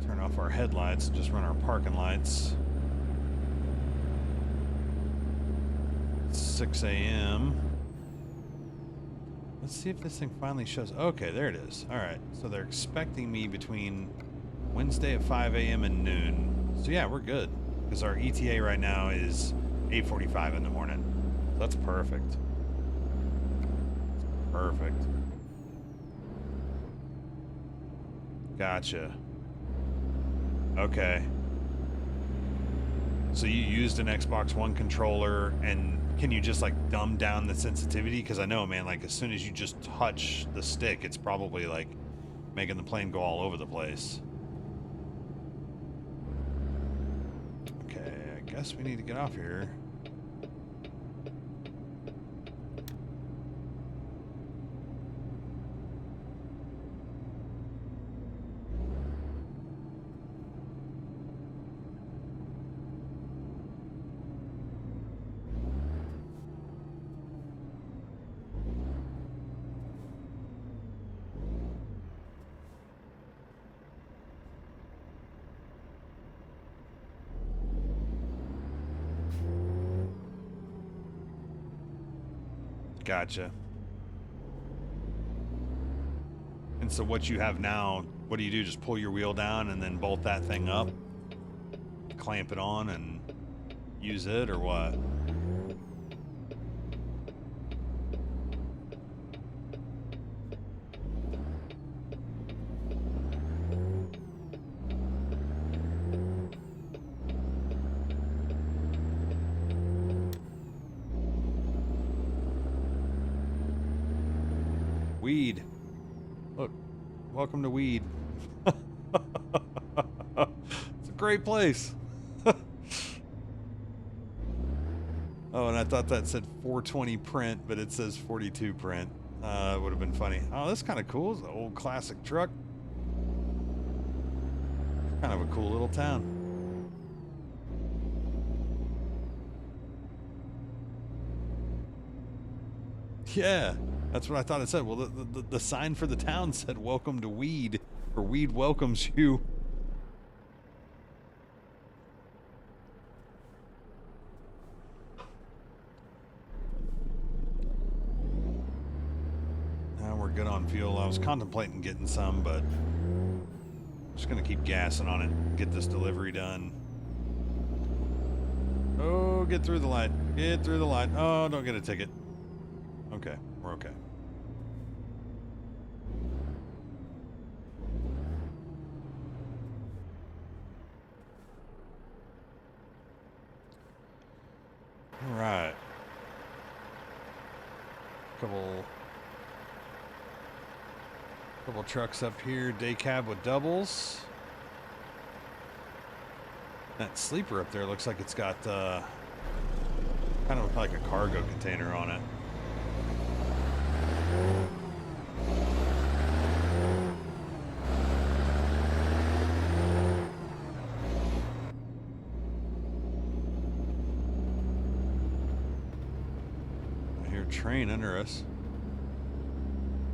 Turn off our headlights and just run our parking lights. 6 a.m. Let's see if this thing finally shows. Okay, there it is. All right, so they're expecting me between Wednesday at 5 a.m. and noon. So yeah, we're good because our ETA right now is 8:45 in the morning. So that's perfect. Perfect. Gotcha. Okay. So you used an Xbox One controller, and can you just like dumb down the sensitivity? Because I know, man, like as soon as you just touch the stick, it's probably like making the plane go all over the place. Okay, I guess we need to get off here. Gotcha. And so what you have now, what do you do? Just pull your wheel down and then bolt that thing up, clamp it on and use it, or what? Weed. Look, welcome to Weed. It's a great place. Oh, and I thought that said 420 print, but it says 42 print. It would have been funny. Oh, that's kind of cool. It's an old classic truck. Kind of a cool little town. Yeah. That's what I thought it said. Well, the sign for the town said, welcome to Weed, or Weed welcomes you. Now we're good on fuel. I was contemplating getting some, but I'm just going to keep gassing on it, get this delivery done. Oh, get through the light. Get through the light. Oh, don't get a ticket. Okay, we're okay. All right. Couple trucks up here. Day cab with doubles. That sleeper up there looks like it's got kind of like a cargo container on it. I hear a train under us.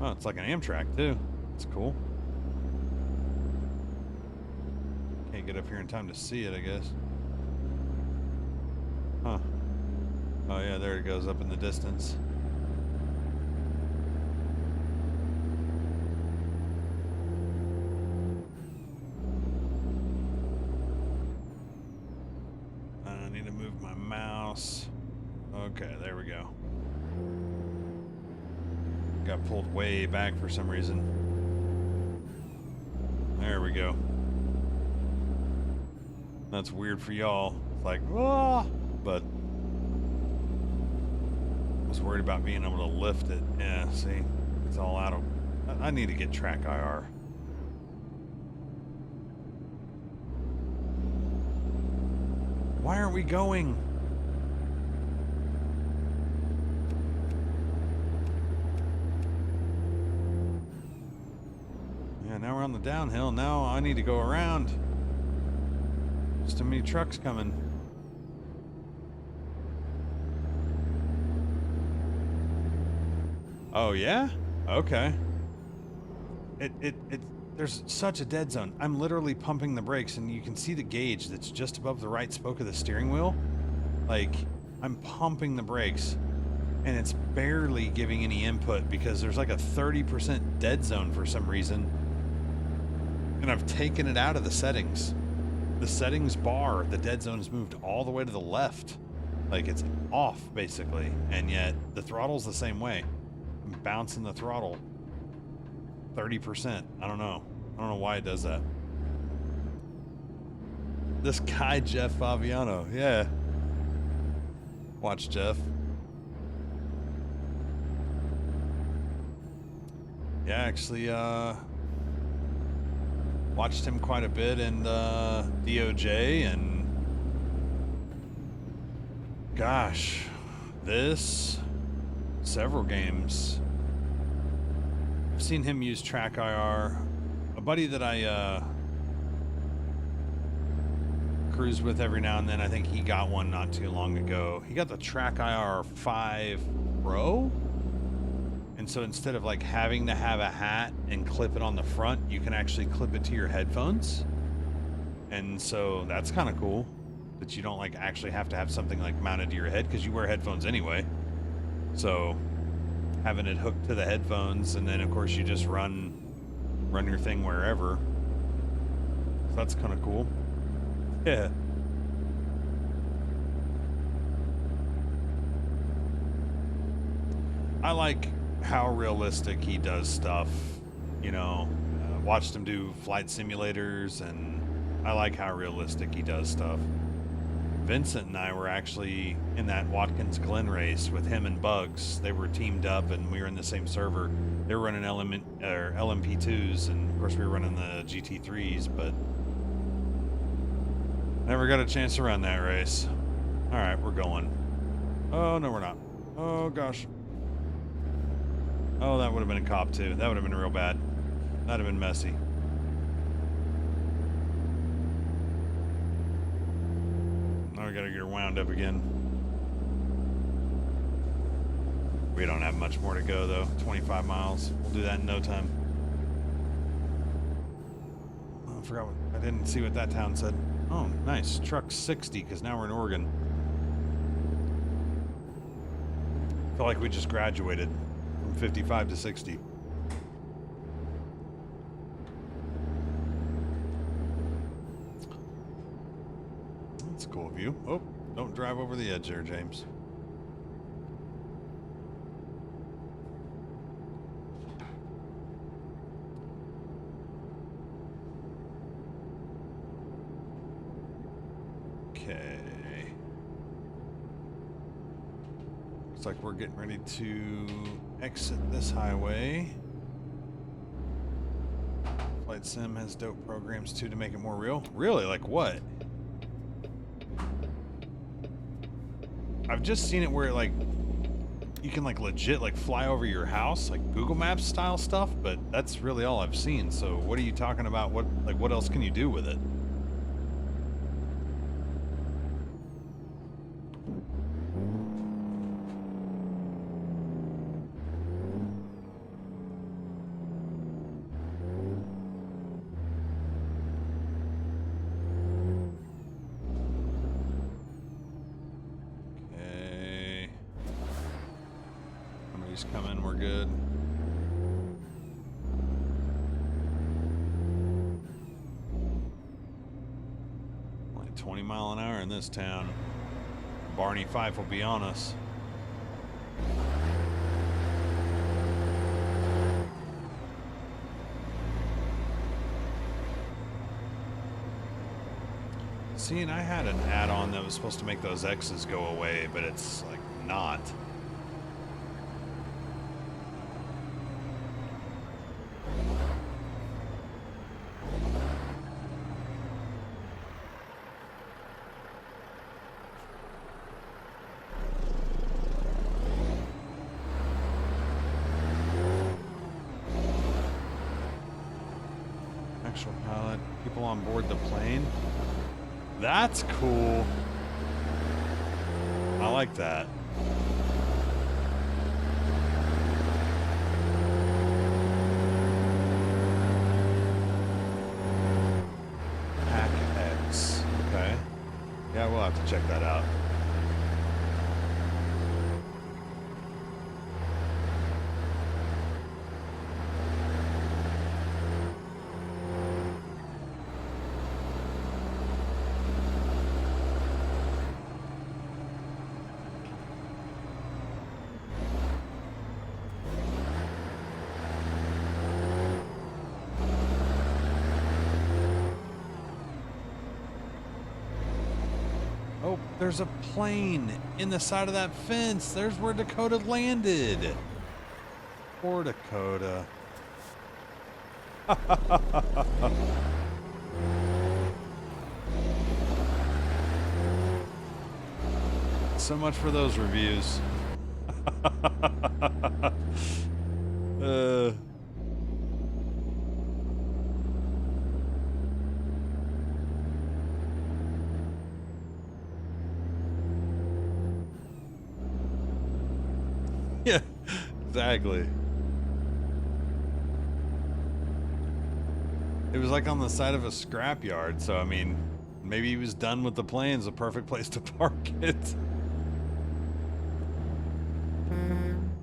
Oh, it's like an Amtrak too. That's cool. Can't get up here in time to see it, I guess. Huh. Oh yeah, there it goes up in the distance. I need to move my mouse. Okay, there we go. Got pulled way back for some reason. There we go. That's weird for y'all. It's like, ah, but I was worried about being able to lift it. Yeah, see, it's all out of. I need to get track IR. Why aren't we going? Yeah, now we're on the downhill. Now I need to go around. There's too many trucks coming. Oh yeah? Okay. There's such a dead zone. I'm literally pumping the brakes and you can see the gauge that's just above the right spoke of the steering wheel. Like, I'm pumping the brakes and it's barely giving any input because there's like a 30% dead zone for some reason. And I've taken it out of the settings. The settings bar, the dead zone is moved all the way to the left. Like, it's off basically. And yet the throttle's the same way. I'm bouncing the throttle 30%. I don't know why it does that. This guy, Jeff Fabiano. Yeah. Watch Jeff. Yeah, actually, watched him quite a bit in DOJ, and gosh, several games. I've seen him use track IR. A buddy that I cruise with every now and then, I think he got one not too long ago. He got the track IR 5 Pro. And so instead of like having to have a hat and clip it on the front, you can actually clip it to your headphones. And so that's kind of cool that you don't like actually have to have something like mounted to your head because you wear headphones anyway. So having it hooked to the headphones, and then of course you just run your thing wherever. So that's kind of cool. Yeah. I like how realistic he does stuff. You know, watched him do flight simulators, and I like how realistic he does stuff. Vincent and I were actually in that Watkins Glen race with him and Bugs. They were teamed up, and we were in the same server. They were running LMP2s, and of course we were running the GT3s, but never got a chance to run that race. All right, we're going. Oh, no, we're not. Oh, gosh. Oh, that would have been a cop, too. That would have been real bad. That'd have been messy. Now we gotta get her wound up again. We don't have much more to go, though. 25 miles. We'll do that in no time. Oh, I forgot I didn't see what that town said. Oh, nice. Truck 60, because now we're in Oregon. Felt like we just graduated from 55 to 60. That's a cool view. Oh, don't drive over the edge there, James. Okay. Looks like we're getting ready to exit this highway. Flight Sim has dope programs too to make it more real. Really? Like what? I've just seen it where like you can like legit like fly over your house, like Google Maps style stuff, but that's really all I've seen. So what are you talking about? What else can you do with it? Okay. Somebody's coming, we're good. Only 20 mile an hour in this town. Barney Fife will be on us. See, and I had an add-on that was supposed to make those X's go away, but it's like not. Actual pilot, people on board the plane. That's cool. I like that. Pack X. Okay. Yeah, we'll have to check that out. Oh, there's a plane in the side of that fence. There's where Dakota landed. Poor Dakota. So much for those reviews. Yeah, exactly. It was like on the side of a scrapyard, so I mean, maybe he was done with the planes, a perfect place to park it.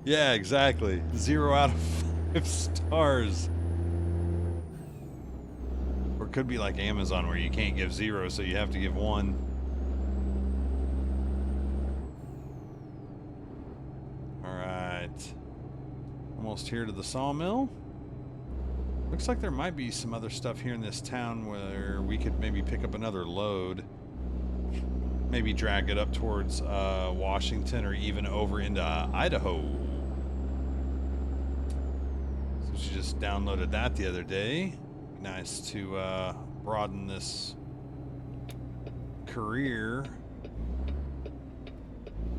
Yeah, exactly. 0 out of 5 stars. Or it could be like Amazon where you can't give 0, so you have to give 1. Almost here to the sawmill. Looks like there might be some other stuff here in this town where we could maybe pick up another load. Maybe drag it up towards Washington or even over into Idaho. So she just downloaded that the other day. Nice to broaden this career.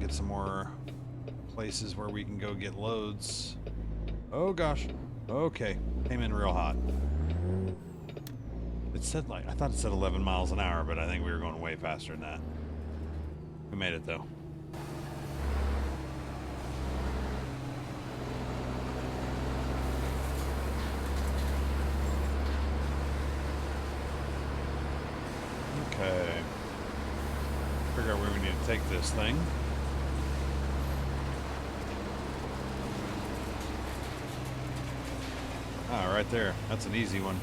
Get some more places where we can go get loads. Oh gosh. Okay. Came in real hot. It said like, I thought it said 11 miles an hour, but I think we were going way faster than that. We made it though. Okay. Figure out where we need to take this thing. Ah, right there. That's an easy one.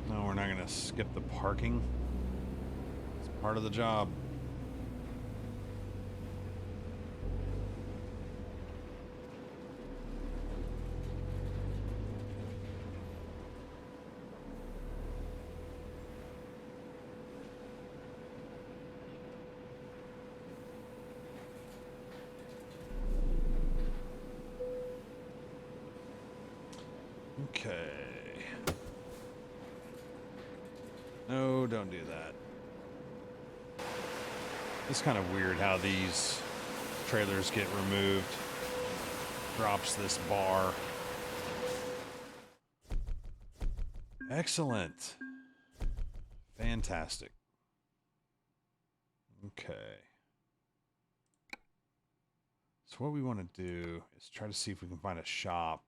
No, we're not going to skip the parking. It's part of the job. No, don't do that. It's kind of weird how these trailers get removed. Drops this bar. Excellent. Fantastic. Okay. So what we want to do is try to see if we can find a shop.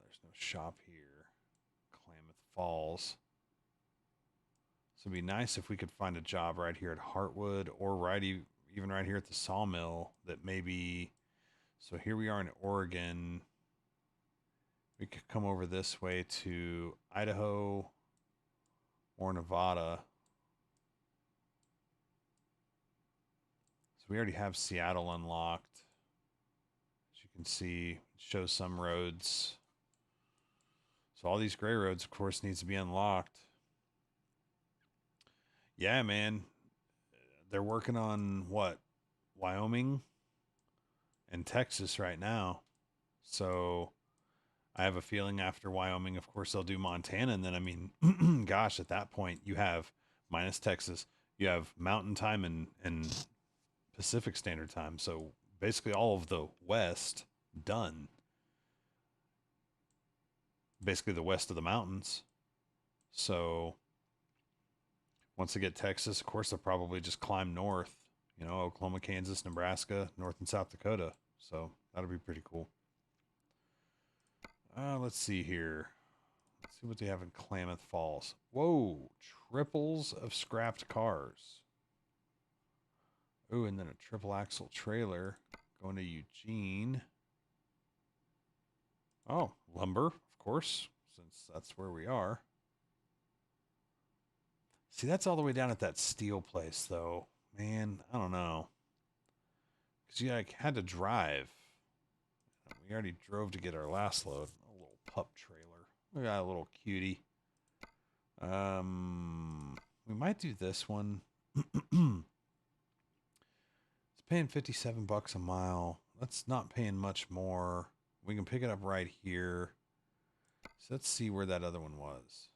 There's no shop here. Klamath Falls. So it'd be nice if we could find a job right here at Heartwood or even right here at the sawmill that maybe... So here we are in Oregon. We could come over this way to Idaho or Nevada. So we already have Seattle unlocked. As you can see, it shows some roads. So all these gray roads, of course, needs to be unlocked. Yeah, man. They're working on what? Wyoming and Texas right now. So I have a feeling after Wyoming, of course, they'll do Montana. And then, I mean, gosh, at that point, you have minus Texas, you have Mountain Time and Pacific Standard Time. So basically all of the West done. Basically the west of the mountains. So once they get Texas, of course, they'll probably just climb north. You know, Oklahoma, Kansas, Nebraska, North and South Dakota. So that'll be pretty cool. Let's see here. Let's see what they have in Klamath Falls. Whoa, triples of scrapped cars. Oh, and then a triple axle trailer going to Eugene. Oh, lumber, of course, since that's where we are. See, that's all the way down at that steel place, though. Man, I don't know. Because you had to drive. We already drove to get our last load. A little pup trailer. We got a little cutie. We might do this one. It's paying $57 a mile. That's not paying much more. We can pick it up right here. So let's see where that other one was.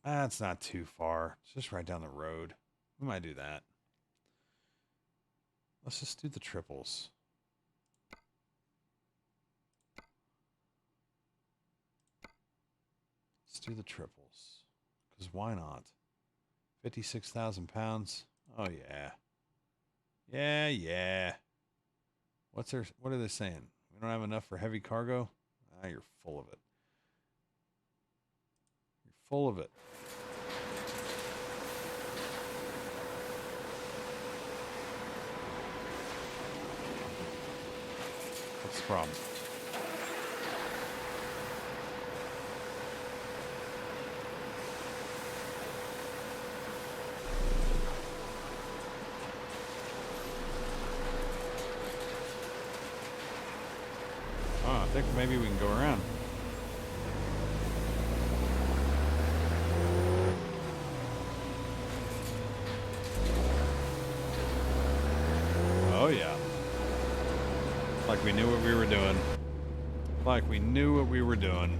That's not too far. It's just right down the road. We might do that. Let's just do the triples. Let's do the triples. Because why not? 56,000 pounds. Oh, yeah. Yeah. What are they saying? We don't have enough for heavy cargo? Ah, you're full of it. You're full of it. What's the problem? Oh, I think maybe we can go around. Oh, yeah. Like we knew what we were doing. Like we knew what we were doing.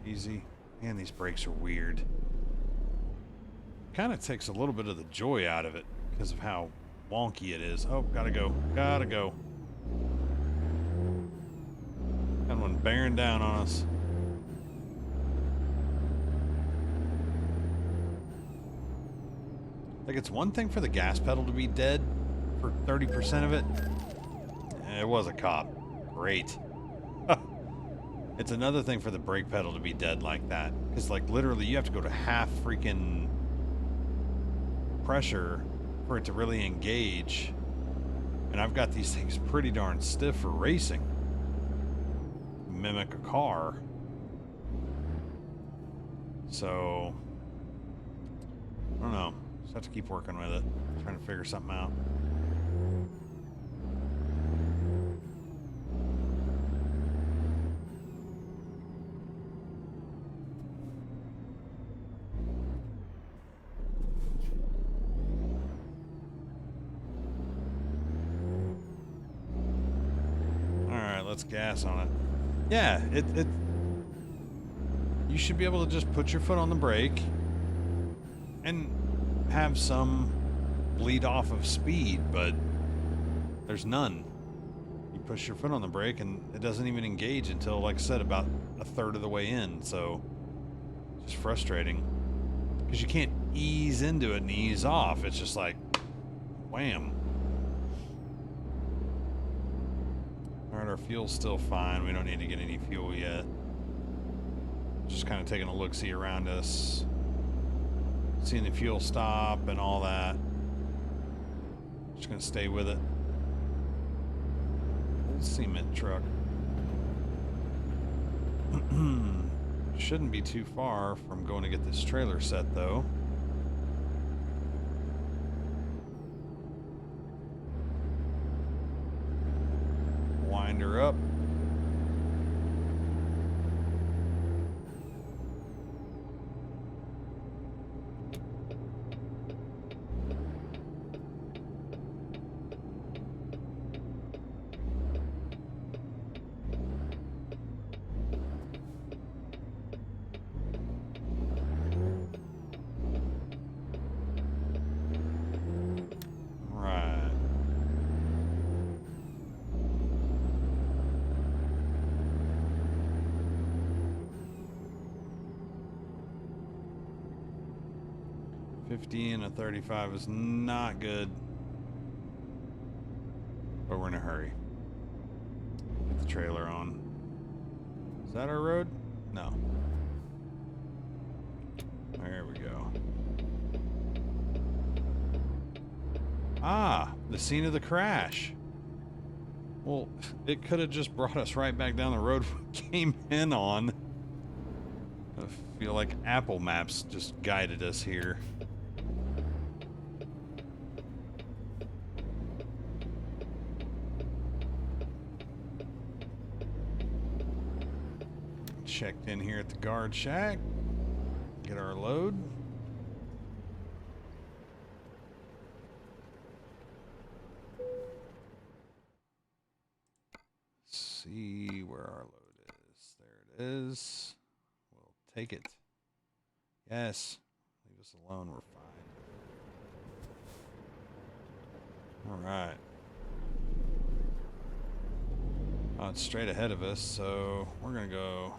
Easy. Man, these brakes are weird. Kind of takes a little bit of the joy out of it because of how wonky it is. Oh, gotta go. Got one bearing down on us. Like, it's one thing for the gas pedal to be dead for 30% of it. It was a cop. Great. It's another thing for the brake pedal to be dead like that. Because, like, literally, you have to go to half freaking pressure for it to really engage. And I've got these things pretty darn stiff for racing. Mimic a car. So, I don't know. Just have to keep working with it. Trying to figure something out. let's gas on it. Yeah, it you should be able to just put your foot on the brake and have some bleed off of speed, but there's none. You push your foot on the brake and it doesn't even engage until, like I said, about a third of the way in. So it's just frustrating because you can't ease into it and ease off. It's just like wham. All right, our fuel's still fine. We don't need to get any fuel yet. Just kind of taking a look-see around us, seeing the fuel stop and all that. Just gonna stay with it. Old cement truck. Shouldn't be too far from going to get this trailer set, though. Wind her up. Right. $50 and a 35 is not good. But we're in a hurry. Get the trailer on. Is that our road? No. There we go. Ah, the scene of the crash. Well, it could have just brought us right back down the road we came in on. I feel like Apple Maps just guided us here. Checked in here at the guard shack. Get our load. See where our load is. There it is. We'll take it. Yes. Leave us alone. We're fine. All right. Oh, it's straight ahead of us, so we're going to go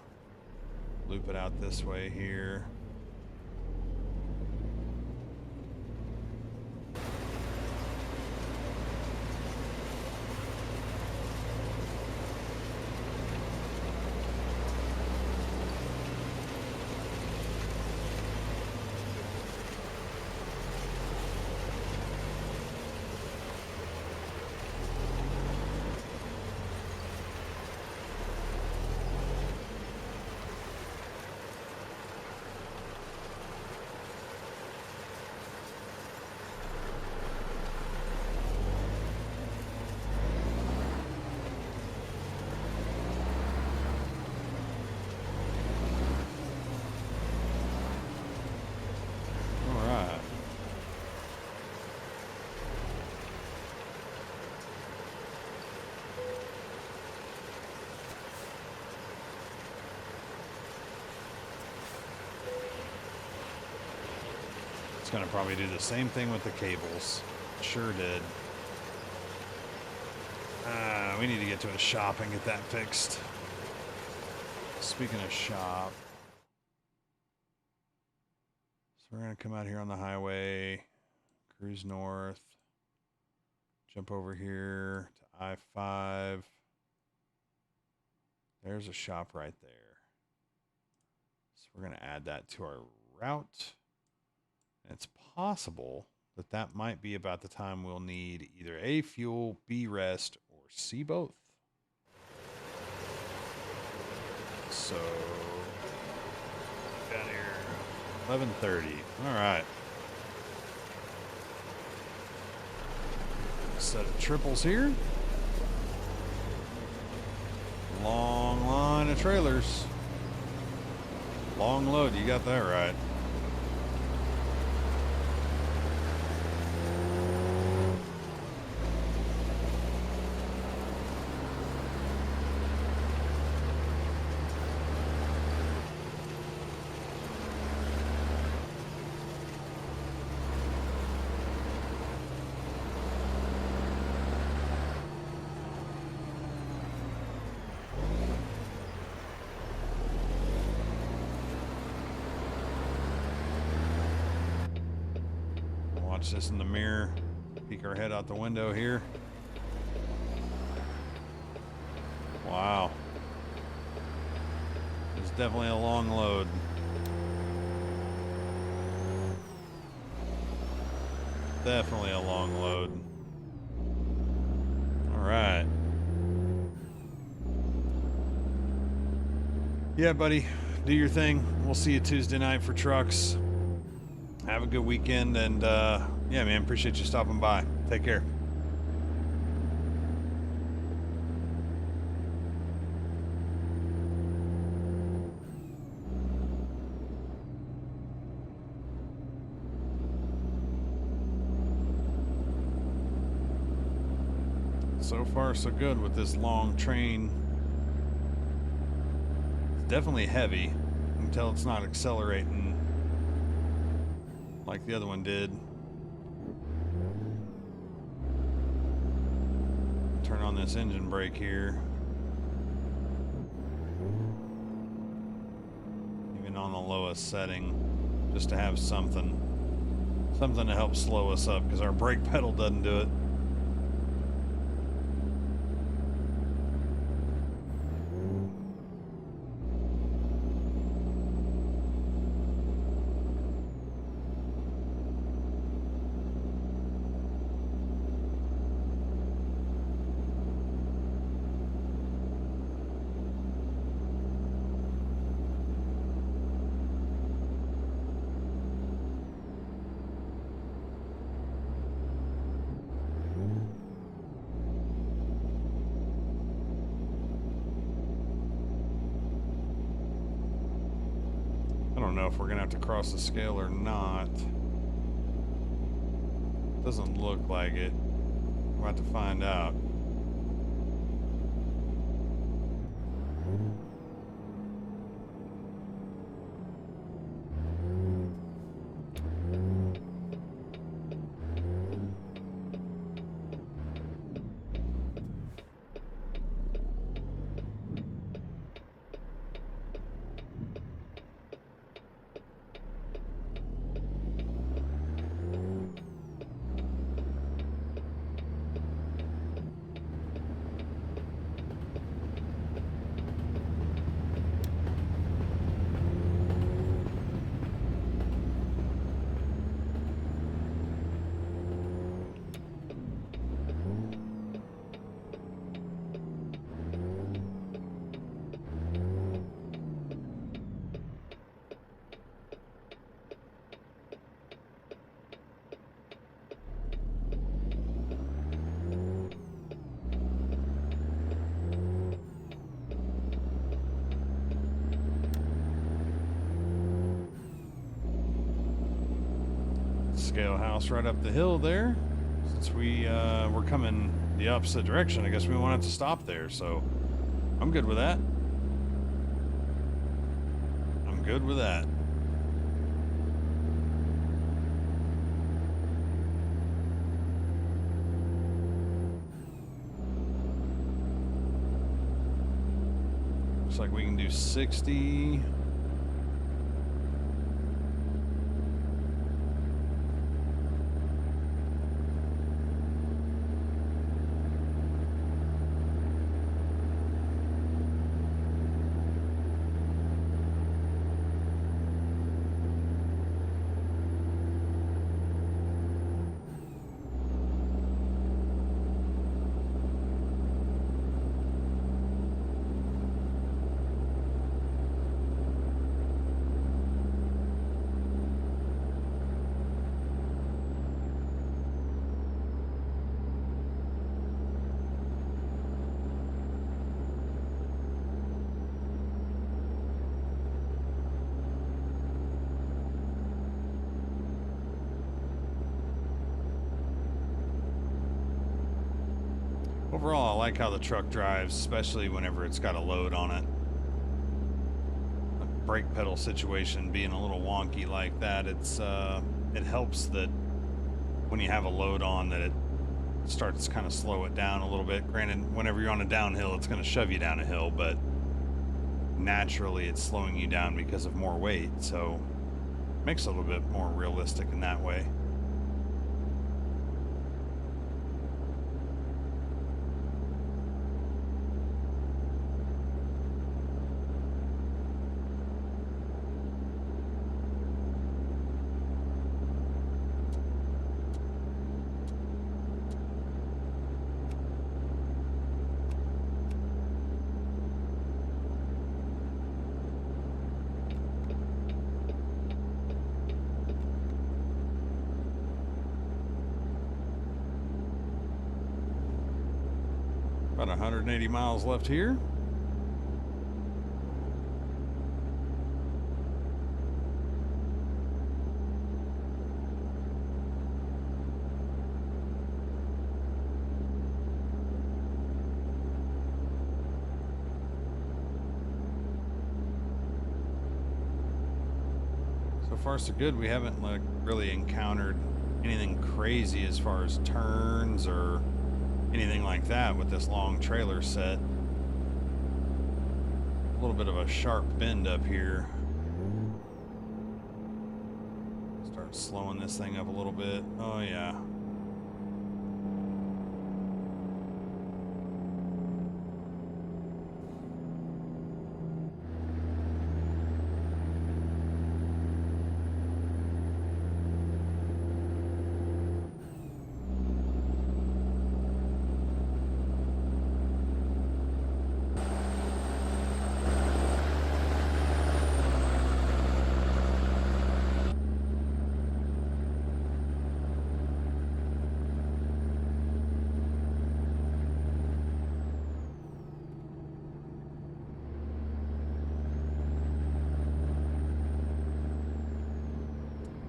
loop it out this way here. It's going to probably do the same thing with the cables. Sure did. We need to get to a shop and get that fixed. Speaking of shop. So we're going to come out here on the highway, cruise north, jump over here to I-5. There's a shop right there. So we're going to add that to our route. It's possible that that might be about the time we'll need either A, fuel, B, rest, or C, both. So, down here, 11:30. All right. Set of triples here. Long line of trailers. Long load, you got that right. Watch this in the mirror. Peek our head out the window here. Wow. It's definitely a long load. Definitely a long load. All right. Yeah, buddy. Do your thing. We'll see you Tuesday night for trucks. Have a good weekend. And, yeah, man, appreciate you stopping by. Take care. So far, so good with this long train. It's definitely heavy. You can tell it's not accelerating like the other one did. Turn on this engine brake here. Even on the lowest setting, just to have something to help slow us up, because our brake pedal doesn't do it. I don't know if we're gonna have to cross the scale or not. Doesn't look like it. We'll have to find out. Scale house right up the hill there. Since we're coming the opposite direction, I guess we wanted to stop there, so I'm good with that. I'm good with that. Looks like we can do 60. Overall, I like how the truck drives, especially whenever it's got a load on it. The brake pedal situation being a little wonky like that, it helps that when you have a load on that it starts to kind of slow it down a little bit. Granted, whenever you're on a downhill, it's going to shove you down a hill, but naturally it's slowing you down because of more weight, so it makes it a little bit more realistic in that way. About 180 miles left here. So far so good. We haven't like really encountered anything crazy as far as turns or anything like that with this long trailer set. A little bit of a sharp bend up here. Start slowing this thing up a little bit. Oh yeah.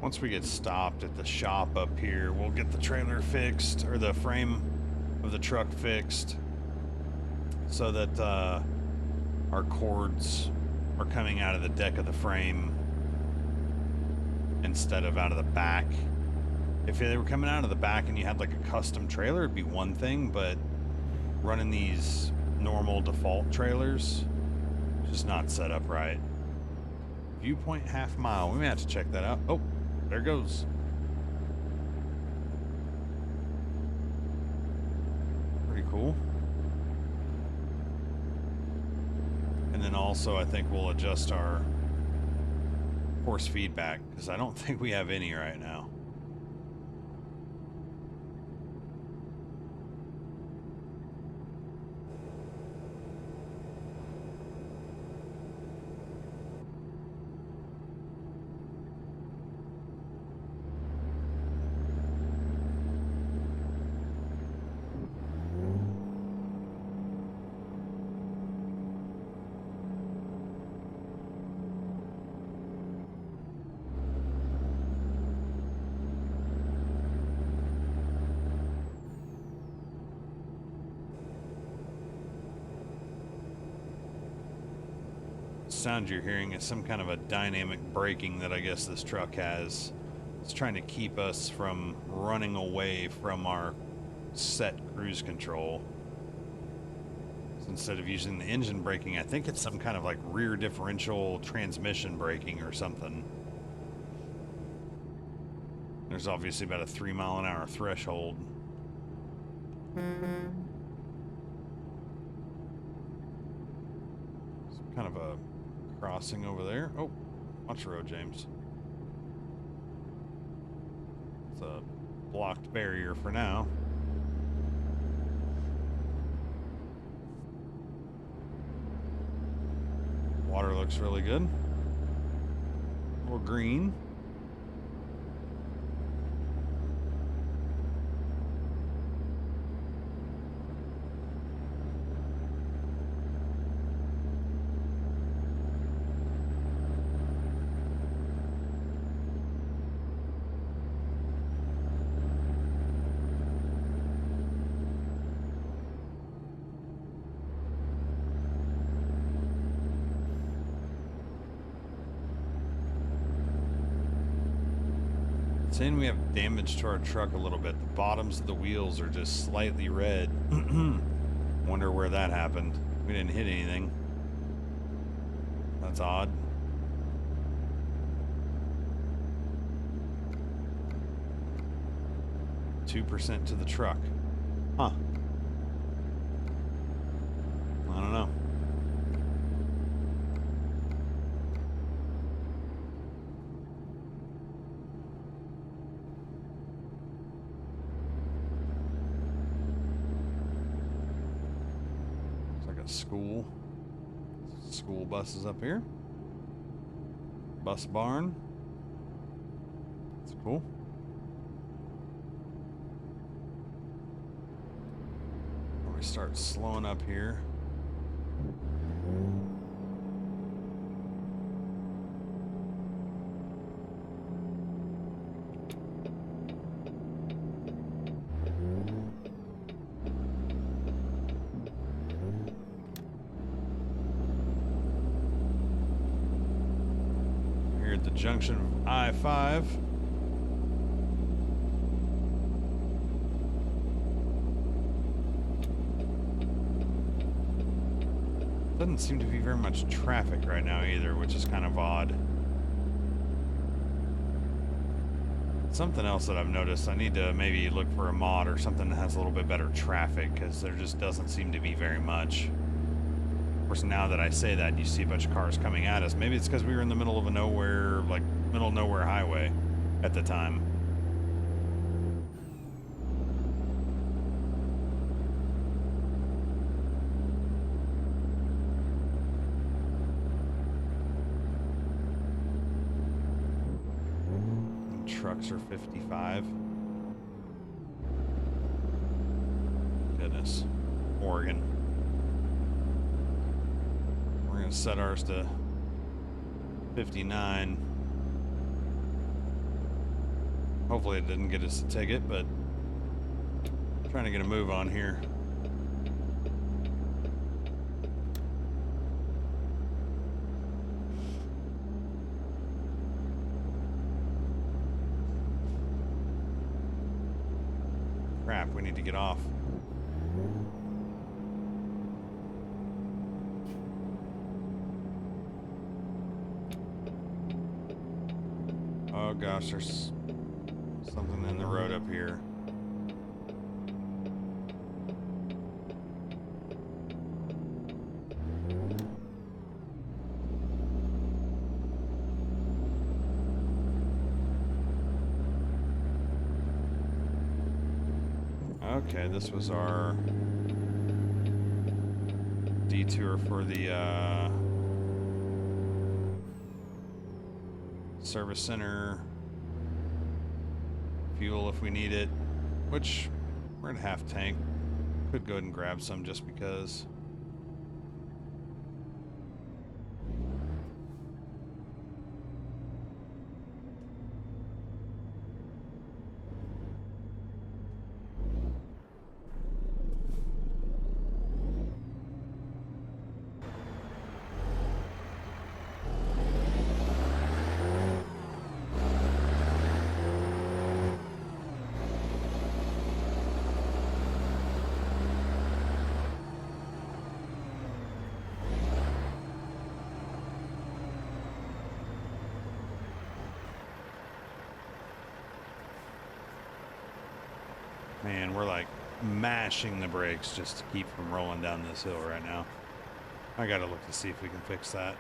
Once we get stopped at the shop up here, we'll get the trailer fixed, or the frame of the truck fixed, so that our cords are coming out of the deck of the frame instead of out of the back. If they were coming out of the back and you had like a custom trailer, it'd be one thing, but running these normal default trailers is just not set up right. Viewpoint half mile. We may have to check that out. Oh, there it goes. Pretty cool. And then also I think we'll adjust our force feedback, because I don't think we have any right now. Sound you're hearing is some kind of a dynamic braking that I guess this truck has. It's trying to keep us from running away from our set cruise control. So instead of using the engine braking, I think it's some kind of like rear differential transmission braking or something. There's obviously about a 3 mile an hour threshold. Some kind of a crossing over there. Oh, watch the road, James. It's a blocked barrier for now. Water looks really good. A little green. Saying we have damage to our truck a little bit. The bottoms of the wheels are just slightly red. Wonder where that happened. We didn't hit anything. That's odd. %2 to the truck. Huh. I don't know. School buses up here. Bus barn. That's cool. we start slowing up here. Here at the junction of I-5. Doesn't seem to be very much traffic right now either, which is kind of odd. Something else that I've noticed, I need to maybe look for a mod or something that has a little bit better traffic, because there just doesn't seem to be very much. Of course, now that I say that, you see a bunch of cars coming at us. Maybe it's because we were in the middle of a nowhere, like middle of nowhere highway at the time. Trucks are 55. Goodness. Oregon. We're going to set ours to 59. Hopefully it didn't get us a ticket, but I'm trying to get a move on here. Crap, we need to get off. Oh gosh, there's something in the road up here. Okay, this was our detour for the service center. Fuel if we need it, which we're at half tank. Could go ahead and grab some just because. Man, we're like mashing the brakes just to keep from rolling down this hill right now. I gotta look to see if we can fix that.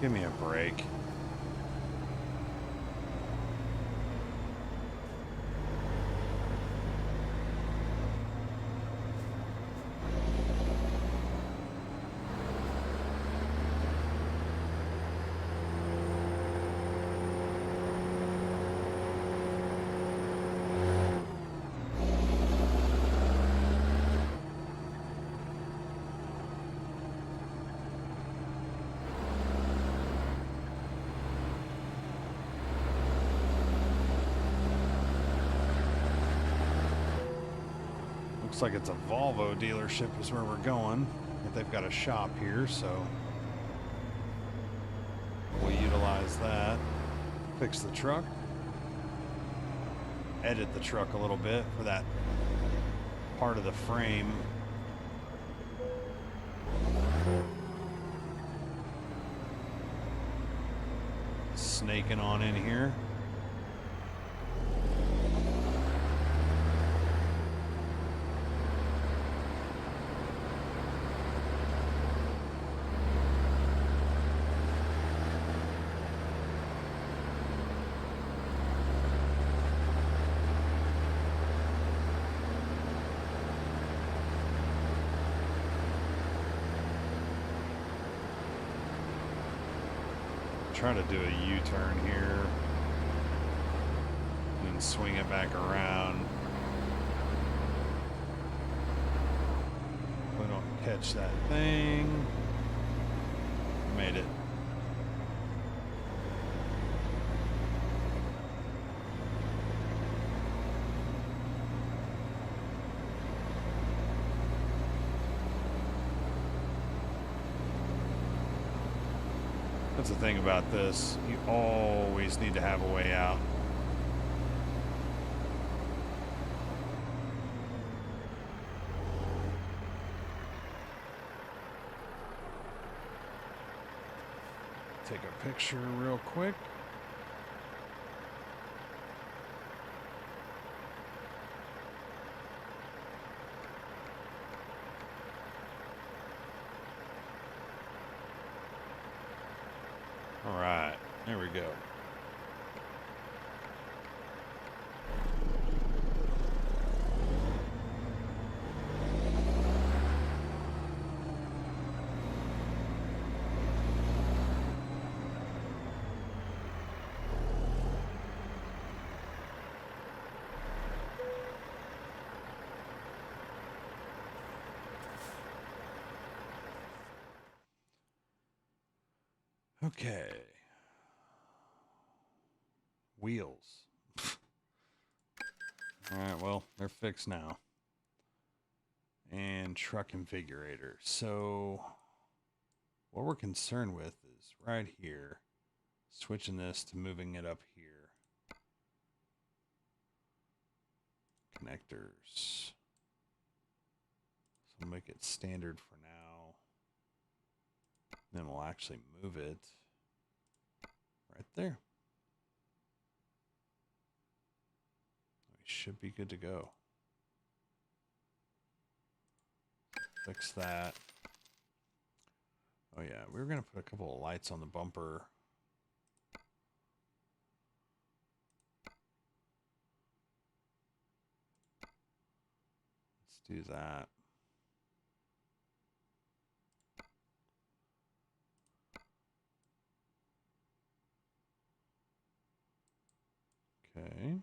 Give me a break. Looks like it's a Volvo dealership is where we're going. But they've got a shop here, so we'll utilize that. Fix the truck. Edit the truck a little bit for that part of the frame. Snaking on in here. try to do a U-turn here and then swing it back around. We don't catch that thing. Made it. That's the thing about this. You always need to have a way out. Take a picture real quick. All right, there we go. Okay. Wheels. All right, well, they're fixed now. And truck configurator. So what we're concerned with is right here, switching this to moving it up here. Connectors. So make it standard for now. Then we'll actually move it right there. We should be good to go. Fix that. Oh yeah, we were going to put a couple of lights on the bumper. Let's do that. Okay.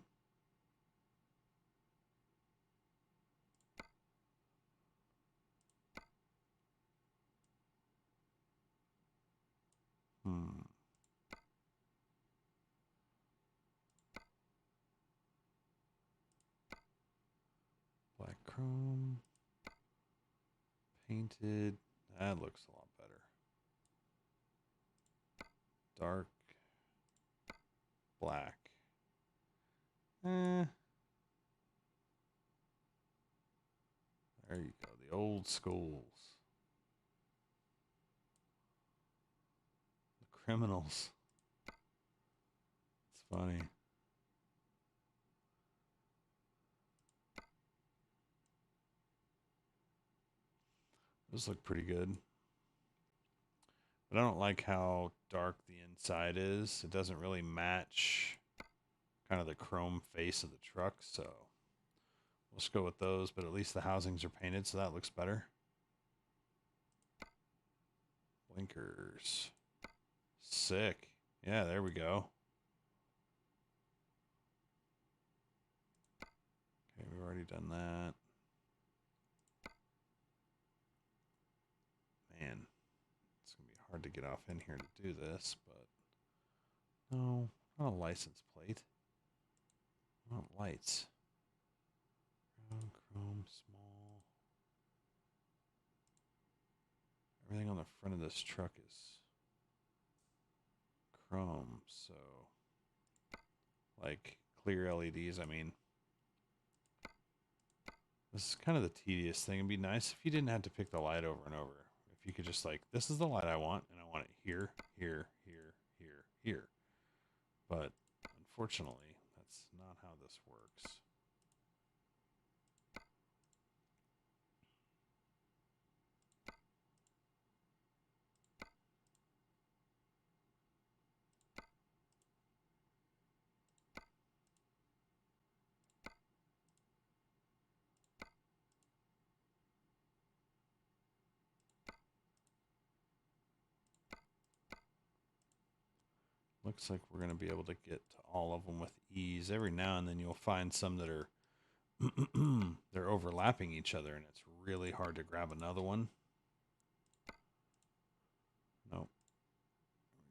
Black chrome. Painted. That looks a lot better. Dark. Black. There you go. The old schools. The criminals. It's funny. Those look pretty good. But I don't like how dark the inside is. It doesn't really match kind of the chrome face of the truck, so we'll just go with those, but at least the housings are painted, so that looks better. Blinkers. Sick. Yeah, there we go. Okay, we've already done that. Man, it's going to be hard to get off in here to do this, but no, not a license plate. I want lights. Chrome, small. Everything on the front of this truck is chrome, so like clear LEDs. I mean, this is kind of the tedious thing. It'd be nice if you didn't have to pick the light over and over. If you could just like, this is the light I want, and I want it here, here, here, here, here. But unfortunately, that's not how this works. Looks like we're going to be able to get to all of them with ease. Every now and then you'll find some that are they're overlapping each other, and it's really hard to grab another one. Nope. There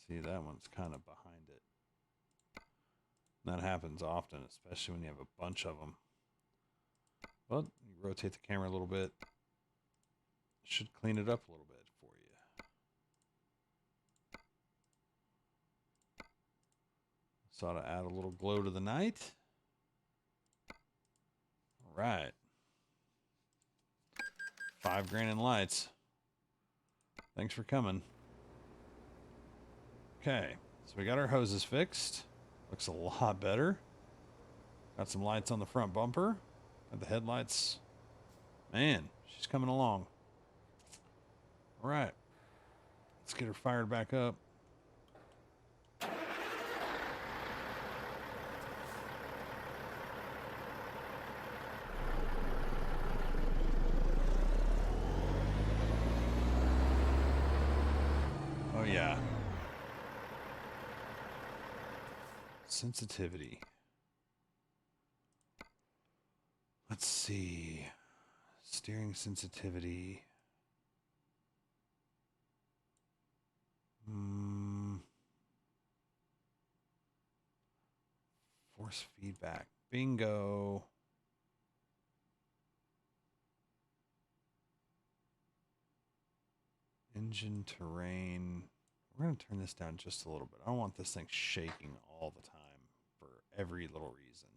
we go. See, that one's kind of behind it. That happens often, especially when you have a bunch of them. Well, you rotate the camera a little bit. Should clean it up a little bit for you. So to add a little glow to the night. All right. $5,000 in lights. Thanks for coming. Okay, so we got our hoses fixed. Looks a lot better. Got some lights on the front bumper. Got the headlights. Man, she's coming along. All right. Let's get her fired back up. Oh, yeah. Sensitivity. Let's see. Steering sensitivity. Force feedback. Bingo. Engine terrain. We're going to turn this down just a little bit. I don't want this thing shaking all the time for every little reason.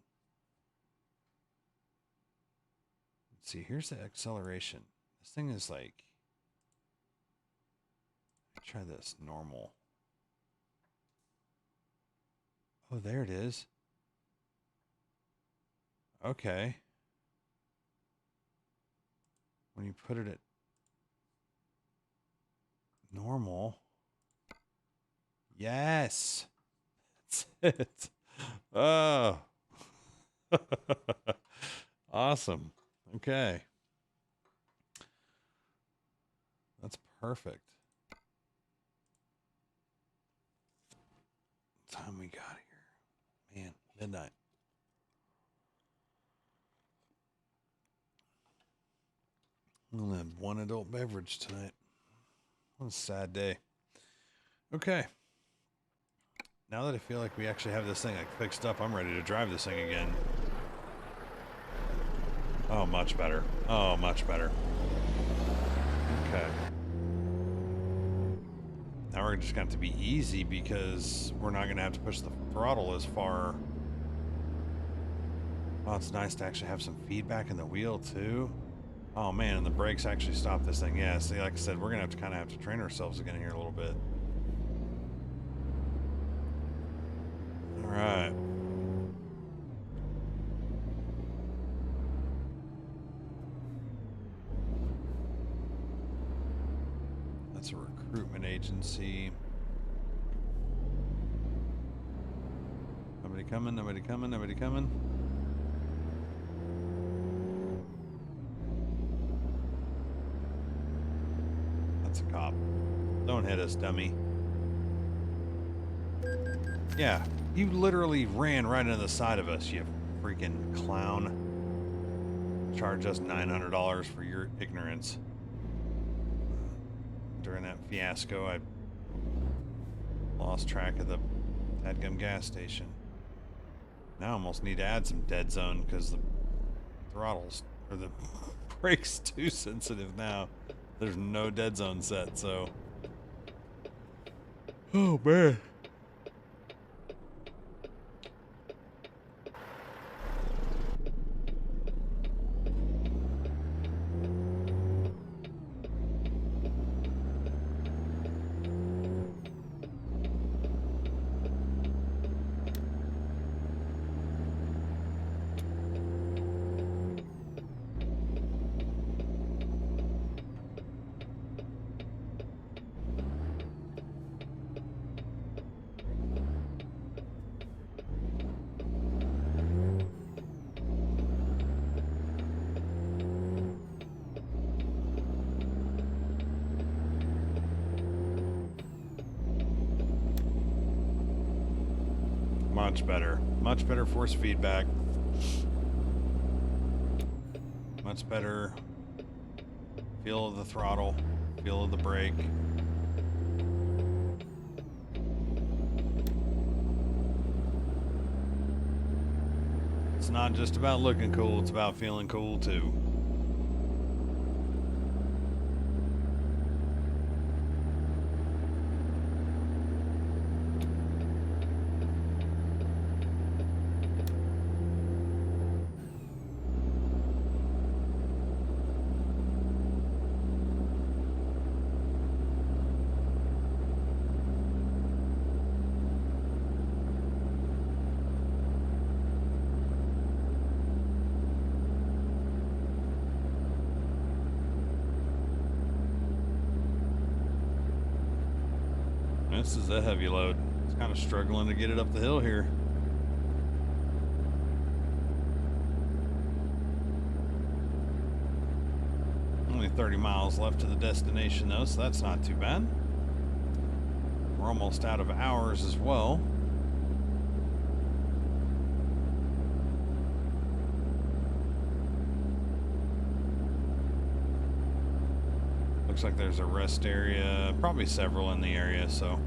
Let's see, here's the acceleration. This thing is like... Try this, normal. Oh, there it is. Okay. When you put it at normal. Yes. That's it. Oh. Awesome. Okay. That's perfect. What time we got here? Man, midnight. I'm gonna have one adult beverage tonight. What a sad day. Okay. Now that I feel like we actually have this thing like fixed up, I'm ready to drive this thing again. Oh, much better. Oh, much better. Okay. Now we're just going to have to be easy because we're not going to have to push the throttle as far. Oh, it's nice to actually have some feedback in the wheel too. Oh man, and the brakes actually stop this thing. Yeah, see, like I said, we're going to have to train ourselves again here a little bit. All right. That's a recruitment agency. Nobody coming, nobody coming, nobody coming. That's a cop. Don't hit us, dummy. Yeah, you literally ran right into the side of us, you freaking clown. Charge us $900 for your ignorance. During that fiasco, I lost track of the dadgum gas station. Now I almost need to add some dead zone because the throttles or the brakes too sensitive now. There's no dead zone set, so. Oh man. Much better. Much better force feedback. Much better feel of the throttle, feel of the brake. It's not just about looking cool, it's about feeling cool too. This is a heavy load. It's kind of struggling to get it up the hill here. Only 30 miles left to the destination though, so that's not too bad. We're almost out of hours as well. Looks like there's a rest area, probably several in the area, so.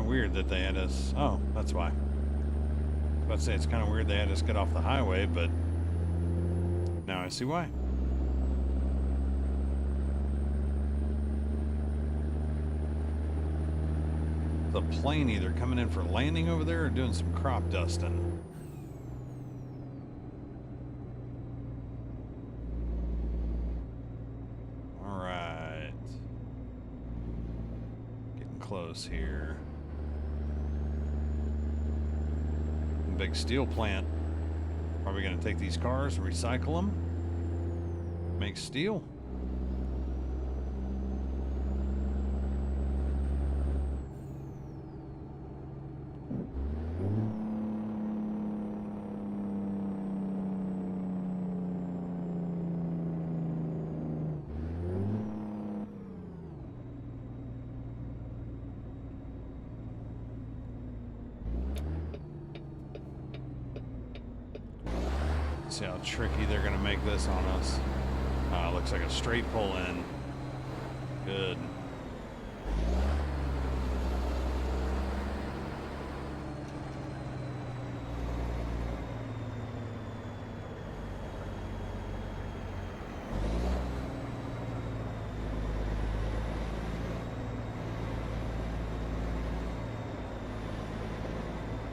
Weird that they had us. Oh, that's why. I was about to say it's kind of weird they had us get off the highway, but now I see why. The plane either coming in for landing over there or doing some crop dusting. All right. Getting close here. Big steel plant. Probably going to take these cars, recycle them, make steel. See how tricky they're going to make this on us. Looks like a straight pull in. Good.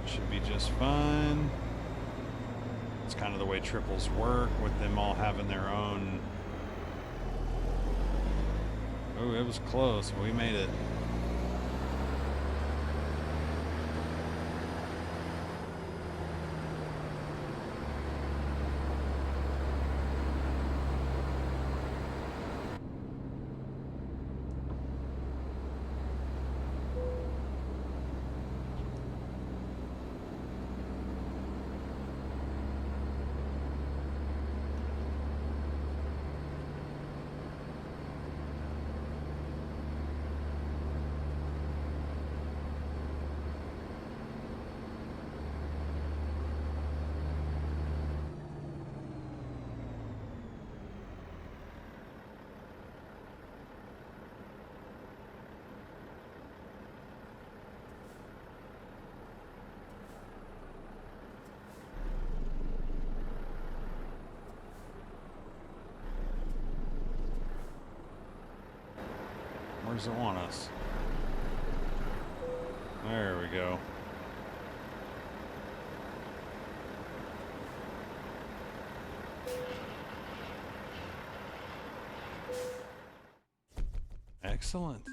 Should be just fine. It's kind of the way triples work, with them all having their own. Oh, it was close. We made it. does it want us? There we go. Excellent.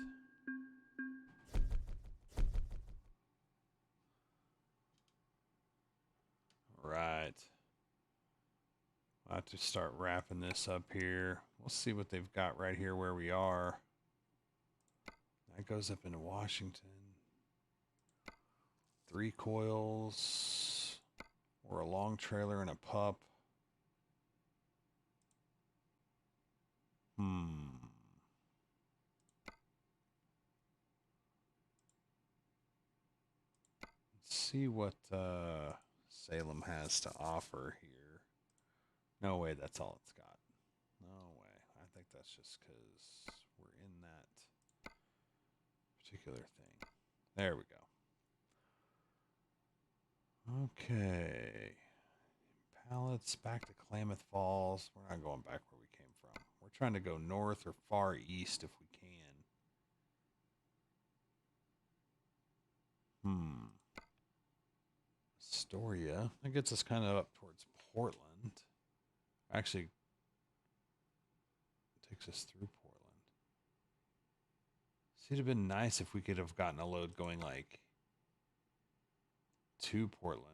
Right. I'll have to start wrapping this up here. We'll see what they've got right here where we are. That goes up into Washington. 3 coils, or a long trailer and a pup. Let's see what Salem has to offer here. No way that's all it's got. No way. I think that's just because we're in that particular thing. There we go. Okay. Pallets back to Klamath Falls. We're not going back where we came from. We're trying to go north or far east if we can. Astoria. That gets us kind of up towards Portland. Actually, it takes us through Portland. See, it'd have been nice if we could have gotten a load going like to Portland.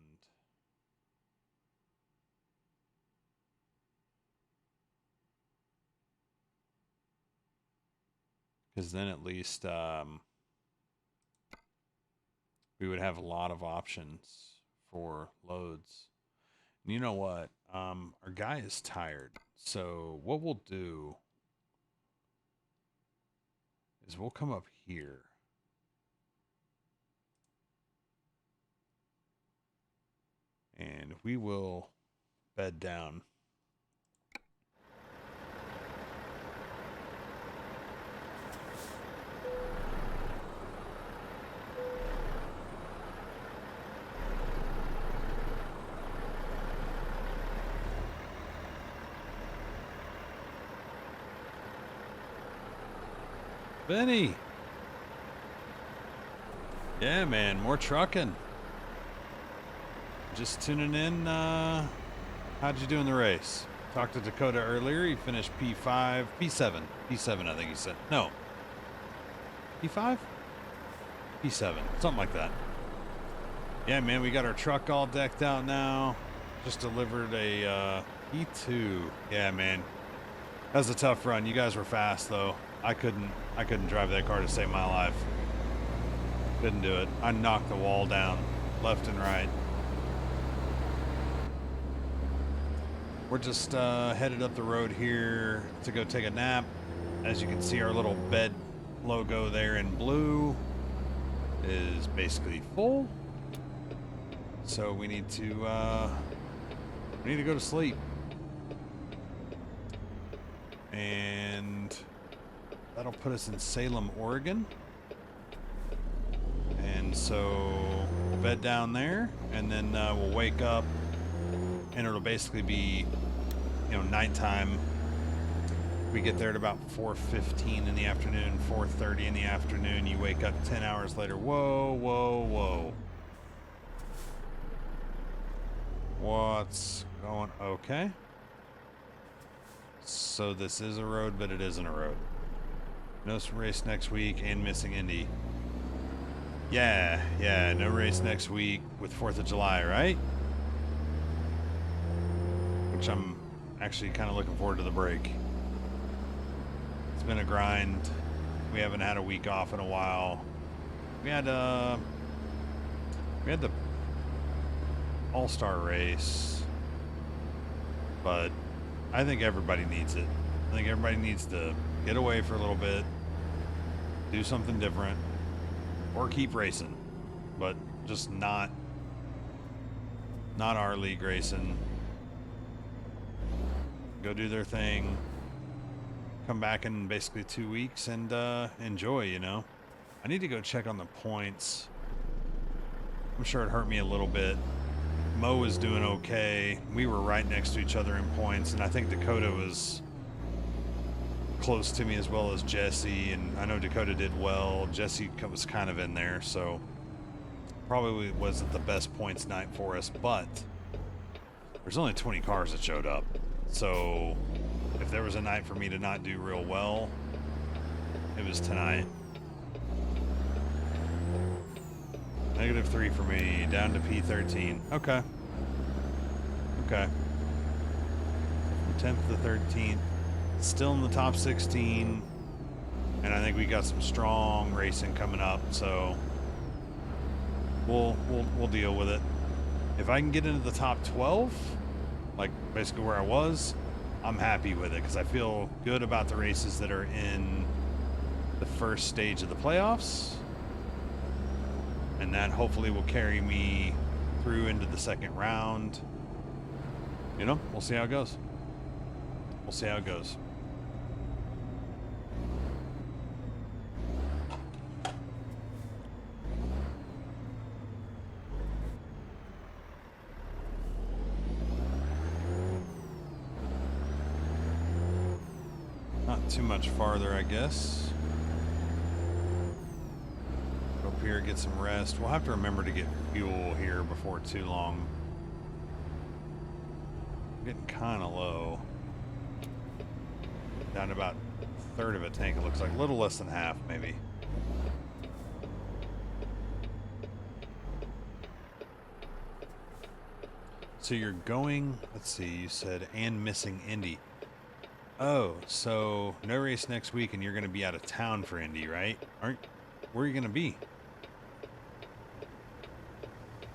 Because then at least we would have a lot of options for loads. And you know what? Our guy is tired. So what we'll do is we'll come up here. And we will bed down. Benny. Yeah, man, more trucking. Just tuning in. How'd you do in the race? Talked to Dakota earlier. He finished P5, P7, P7. I think he said. No. P5, P7, something like that. Yeah, man, we got our truck all decked out now. Just delivered a P2. Yeah, man, that was a tough run. You guys were fast though. I couldn't drive that car to save my life. Couldn't do it. I knocked the wall down left and right. We're just headed up the road here to go take a nap. As you can see, our little bed logo there in blue is basically full. So we need to go to sleep. And that'll put us in Salem, Oregon. And so bed down there, and then we'll wake up, and it'll basically be, nighttime. We get there at about 4:15 in the afternoon, 4:30 in the afternoon. You wake up 10 hours later. Whoa, whoa, whoa. What's going? Okay. So this is a road, but it isn't a road. No race next week and missing Indy. Yeah, no race next week with 4th of July, right? Which I'm actually kind of looking forward to the break. It's been a grind. We haven't had a week off in a while. We had the All-Star race, but I think everybody needs it. I think everybody needs to get away for a little bit, do something different, or keep racing, but just not our league racing. Go do their thing, come back in basically 2 weeks and enjoy, I need to go check on the points. I'm sure it hurt me a little bit. Mo was doing okay. We were right next to each other in points, and I think Dakota was close to me as well as Jesse, and I know Dakota did well. Jesse was kind of in there, so probably wasn't the best points night for us, but there's only 20 cars that showed up. So if there was a night for me to not do real well, it was tonight. -3 for me, down to P13. Okay. Okay. From 10th to 13th, still in the top 16, and I think we got some strong racing coming up, so we'll deal with it. If I can get into the top 12, like basically where I was, I'm happy with it, because I feel good about the races that are in the first stage of the playoffs, and that hopefully will carry me through into the second round. You know, we'll see how it goes. We'll see how it goes. Not too much farther, I guess. Go up here, get some rest. We'll have to remember to get fuel here before too long. Getting kind of low. Down to about a third of a tank, it looks like. A little less than half, maybe. So you're going, let's see, you said, and missing Indy. Oh, so no race next week, and you're going to be out of town for Indy, right? Where are you going to be?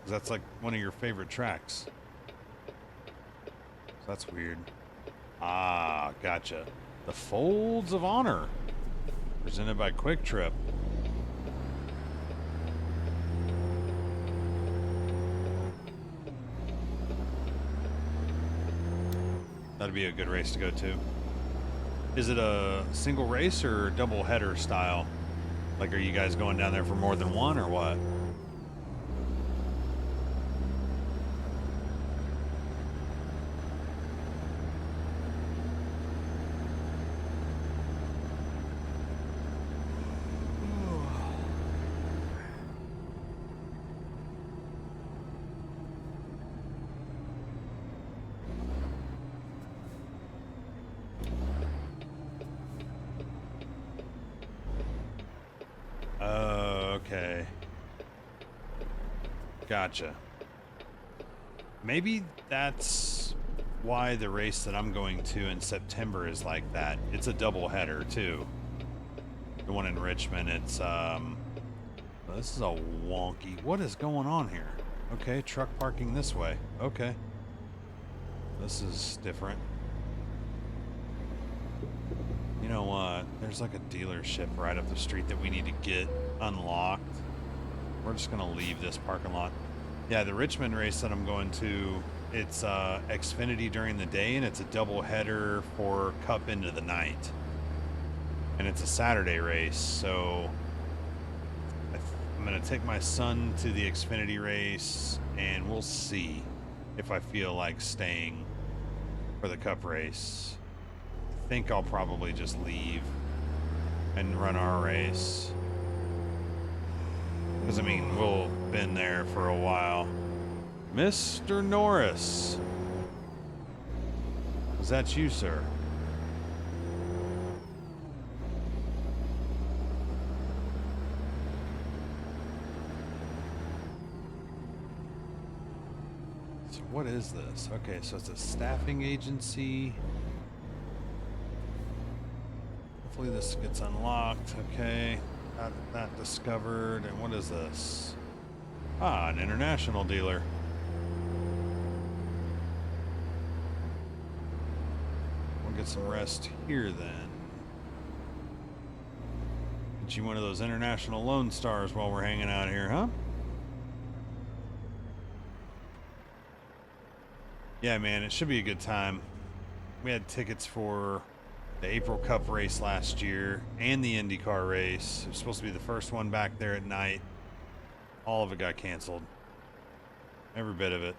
'Cause that's like one of your favorite tracks. So that's weird. Ah, gotcha. The Folds of Honor, presented by Quick Trip. That'd be a good race to go to. Is it a single race or double header style? Like, are you guys going down there for more than one or what? Okay. Gotcha. Maybe that's why the race that I'm going to in September is like that. It's a double header too. The one in Richmond, it's this is a wonky. What is going on here? Okay, truck parking this way. Okay. This is different. You know what? There's like a dealership right up the street that we need to get unlocked. We're just gonna leave this parking lot. Yeah, the Richmond race that I'm going to, it's Xfinity during the day, and it's a double header for Cup into the night. And it's a Saturday race, so I'm gonna take my son to the Xfinity race, and we'll see if I feel like staying for the Cup race. I think I'll probably just leave and run our race. Because, I mean, we'll been there for a while. Mr. Norris. Is that you, sir? So what is this? Okay, so it's a staffing agency. Hopefully this gets unlocked. Okay. Got that discovered. And what is this? Ah, an international dealer. We'll get some rest here then. Get you one of those international Lone Stars while we're hanging out here, huh? Yeah, man, it should be a good time. We had tickets for the April Cup race last year and the IndyCar race. It was supposed to be the first one back there at night. All of it got canceled. Every bit of it.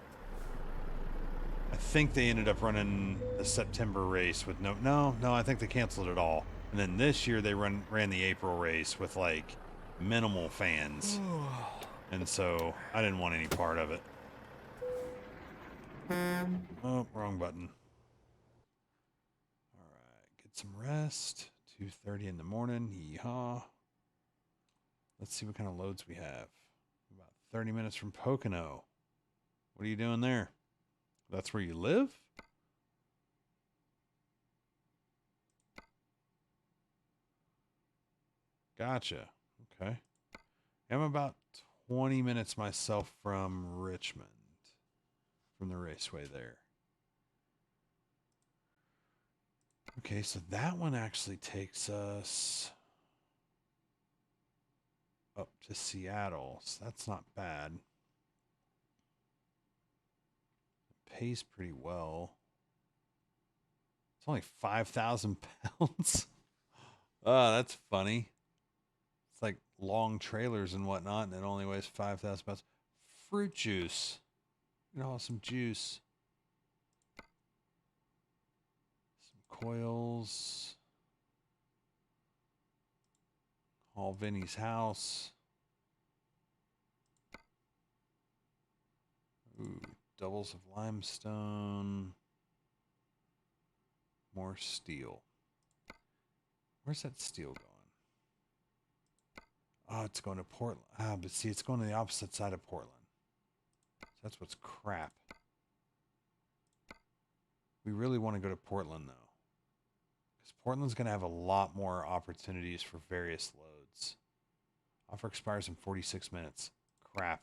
I think they ended up running the September race with no, I think they canceled it all. And then this year they ran the April race with like minimal fans. And so I didn't want any part of it. Oh, wrong button. All right, get some rest. 2:30 in the morning. Yeehaw. Let's see what kind of loads we have. About 30 minutes from Pocono. What are you doing there? That's where you live? Gotcha. Okay. I'm about 20 minutes myself from Richmond, from the raceway there. Okay, so that one actually takes us up to Seattle, so that's not bad. It pays pretty well. It's only 5,000 pounds. Oh, that's funny. It's like long trailers and whatnot, and it only weighs 5,000 pounds. Fruit juice. You know, some juice. Some coils. All Vinny's house. Ooh, doubles of limestone. More steel. Where's that steel going? Oh, it's going to Portland. Ah, but see, it's going to the opposite side of Portland. So that's what's crap. We really want to go to Portland, though. Because Portland's going to have a lot more opportunities for various loads. Offer expires in 46 minutes. Crap.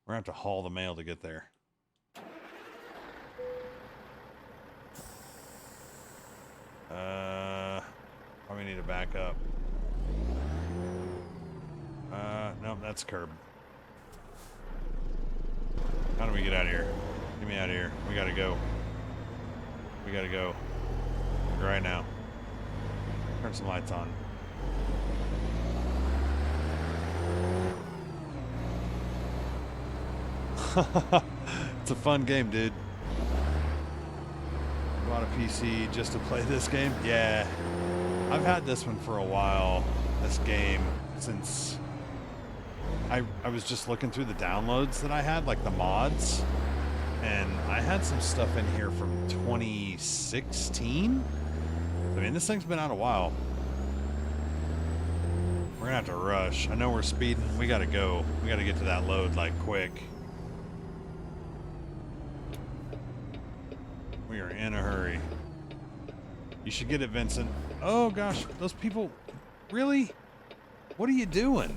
We're going to have to haul the mail to get there. Probably need to back up. No, that's curb. How do we get out of here? Get me out of here. We gotta go. We gotta go. Right now. Turn some lights on. It's a fun game, dude. Bought a PC just to play this game. Yeah. I've had this one for a while. This game since I was just looking through the downloads that I had, like the mods, and I had some stuff in here from 2016. I mean, this thing's been out a while. We're gonna have to rush. I know we're speeding. We gotta go. We gotta get to that load like quick. We are in a hurry. You should get it, Vincent. Oh gosh, those people, really? What are you doing?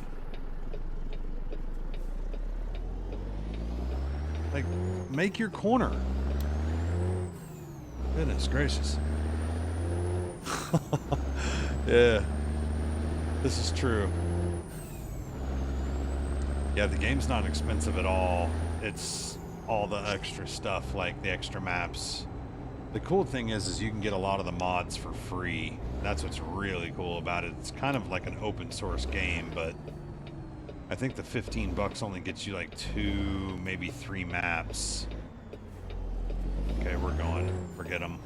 Like, make your corner. Goodness gracious. Yeah, this is true. Yeah, the game's not expensive at all. It's all the extra stuff, like the extra maps. The cool thing is you can get a lot of the mods for free. That's what's really cool about it. It's kind of like an open source game, but I think the $15 only gets you like 2, maybe 3 maps. Okay, we're going. Forget them.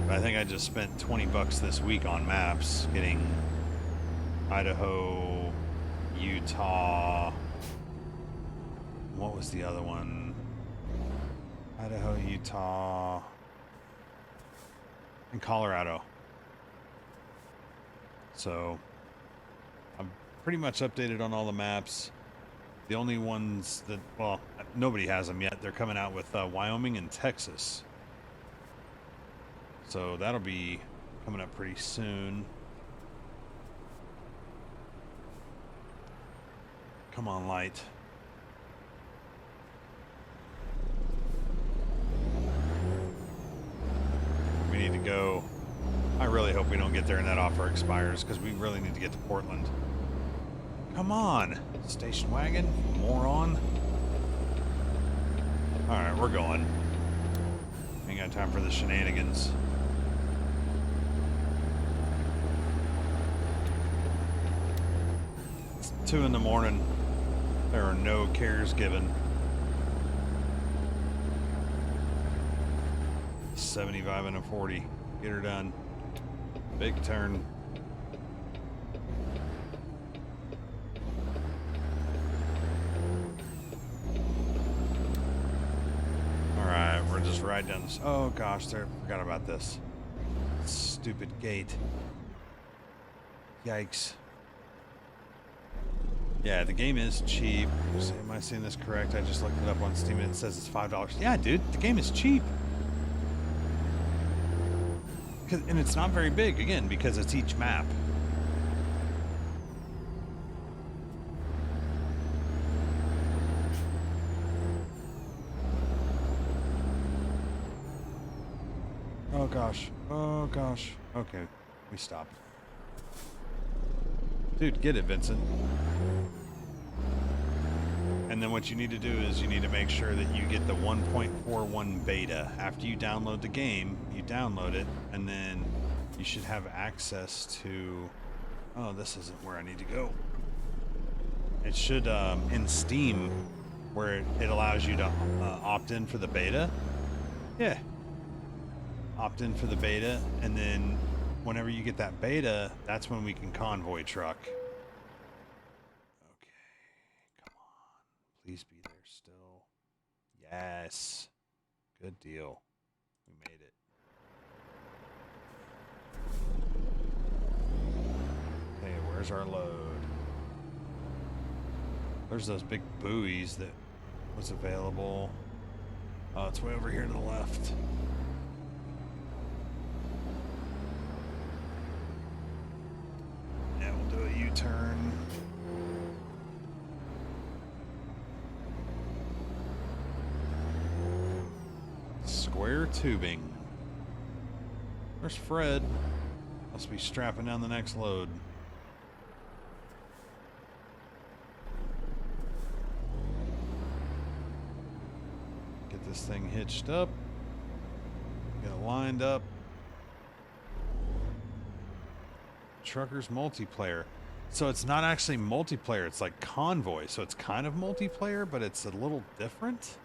I think I just spent $20 this week on maps, getting Idaho, Utah. What was the other one? Idaho, Utah, and Colorado. So I'm pretty much updated on all the maps. The only ones that, well, nobody has them yet. They're coming out with Wyoming and Texas. So that'll be coming up pretty soon. Come on, light. We need to go. I really hope we don't get there and that offer expires, because we really need to get to Portland. Come on, station wagon, moron. Alright, we're going. Ain't got time for the shenanigans. It's 2 in the morning. There are no cares given. 75 and a 40. Get her done. Big turn. Alright, we're just right down this. Oh gosh, I forgot about this. Stupid gate. Yikes. Yeah, the game is cheap. Am I seeing this correct? I just looked it up on Steam and it says it's $5. Yeah, dude, the game is cheap. And it's not very big, again, because it's each map. Oh gosh. Oh gosh. Okay, we stopped. Dude, get it, Vincent. And then what you need to do is you need to make sure that you get the 1.41 beta. After you download the game, you download it, and then you should have access to... Oh, this isn't where I need to go. It should, in Steam, where it allows you to opt in for the beta. Yeah. Opt in for the beta, and then whenever you get that beta, that's when we can convoy truck. Please be there still. Yes. Good deal. We made it. Okay, where's our load? There's those big buoys that was available. Oh, it's way over here to the left. Yeah, we'll do a U-turn. Square tubing. There's Fred. Must be strapping down the next load. Get this thing hitched up. Get it lined up. Truckers multiplayer. So it's not actually multiplayer, it's like convoy. So it's kind of multiplayer, but it's a little different.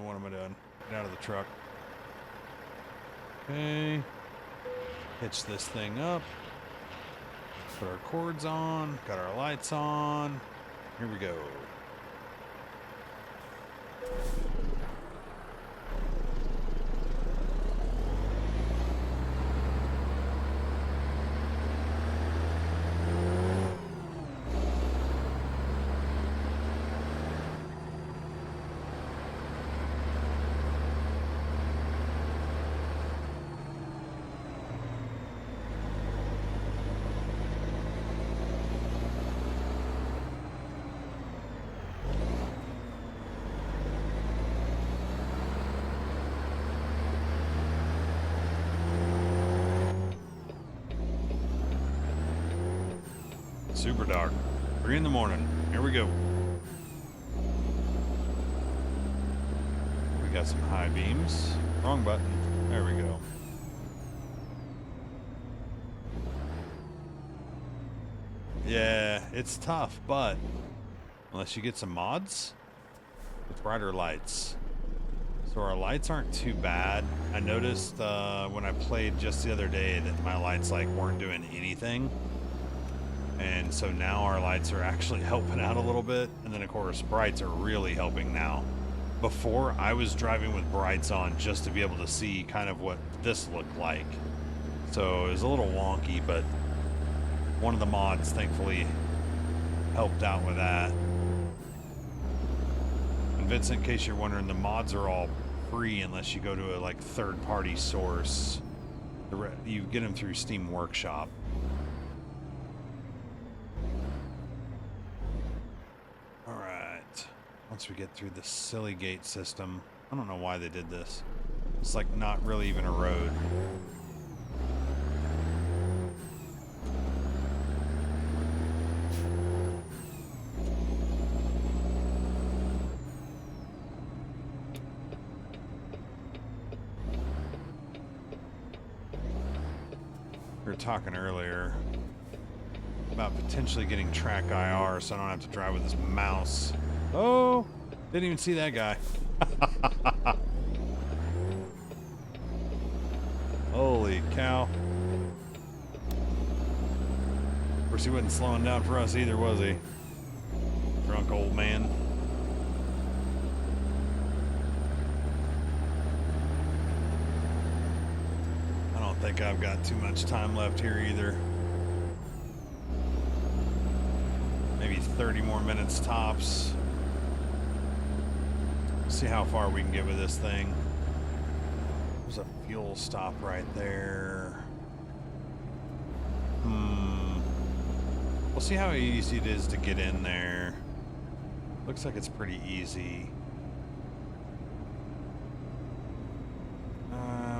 What am I doing? Get out of the truck. Okay. Hitch this thing up. Put our cords on. Got our lights on. Here we go. Super dark. 3 in the morning. Here we go. We got some high beams. Wrong button. There we go. Yeah, it's tough, but unless you get some mods with brighter lights. So our lights aren't too bad. I noticed when I played just the other day that my lights like weren't doing anything. And so now our lights are actually helping out a little bit. And then of course, brights are really helping now. Before, I was driving with brights on just to be able to see kind of what this looked like. So it was a little wonky, but one of the mods thankfully helped out with that. And Vincent, in case you're wondering, the mods are all free unless you go to a like third-party source. You get them through Steam Workshop. Once we get through the silly gate system, I don't know why they did this. It's like not really even a road. We were talking earlier about potentially getting track IR so I don't have to drive with this mouse. Oh, didn't even see that guy. Holy cow. Of course, he wasn't slowing down for us either, was he? Drunk old man. I don't think I've got too much time left here either. Maybe 30 more minutes tops. See how far we can get with this thing. There's a fuel stop right there. We'll see how easy it is to get in there. Looks like it's pretty easy.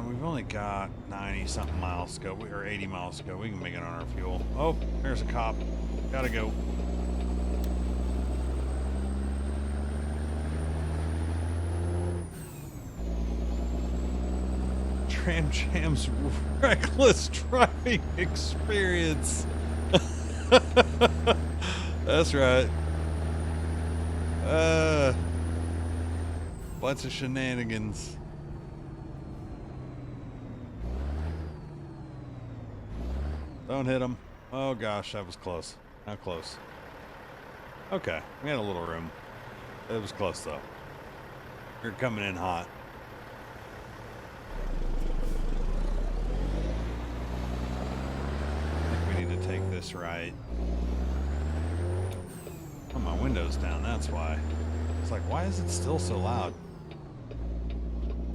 We've only got 90-something miles to go, or 80 miles to go. We can make it on our fuel. Oh, there's a cop. Gotta go. Tram Jam's reckless driving experience. That's right. Bunch of shenanigans. Don't hit him. Oh gosh, that was close. How close? Okay, we had a little room. It was close though. You're coming in hot. I think we need to take this right. Oh, my window's down, that's why. It's like, why is it still so loud?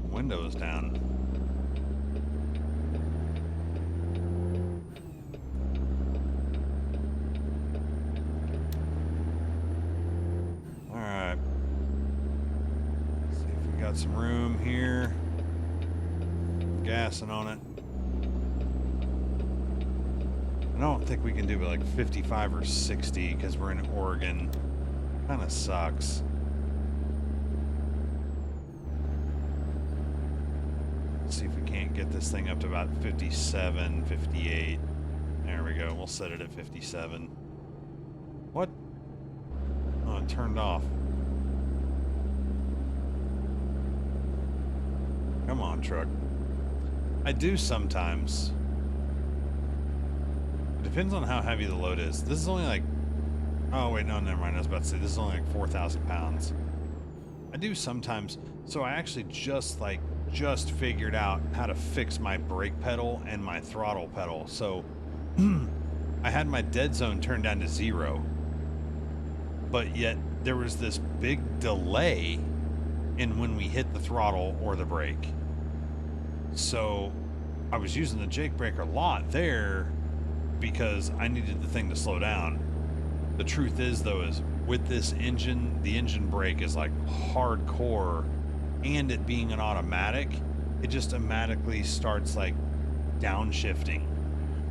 Window's down. Alright. See if we got some room here. Gassing on it. I don't think we can do it like 55 or 60 because we're in Oregon. Kind of sucks. Let's see if we can't get this thing up to about 57, 58. There we go. We'll set it at 57. What? Oh, it turned off. Come on, truck. I do sometimes. Depends on how heavy the load is. This is only like, oh wait, no, never mind. I was about to say this is only like 4,000 pounds. I do sometimes. So I actually just figured out how to fix my brake pedal and my throttle pedal. So I had my dead zone turned down to 0, but yet there was this big delay in when we hit the throttle or the brake. So I was using the Jake brake a lot there because I needed the thing to slow down. The truth is though, is with this engine, the engine brake is like hardcore, and it being an automatic, it just automatically starts like downshifting.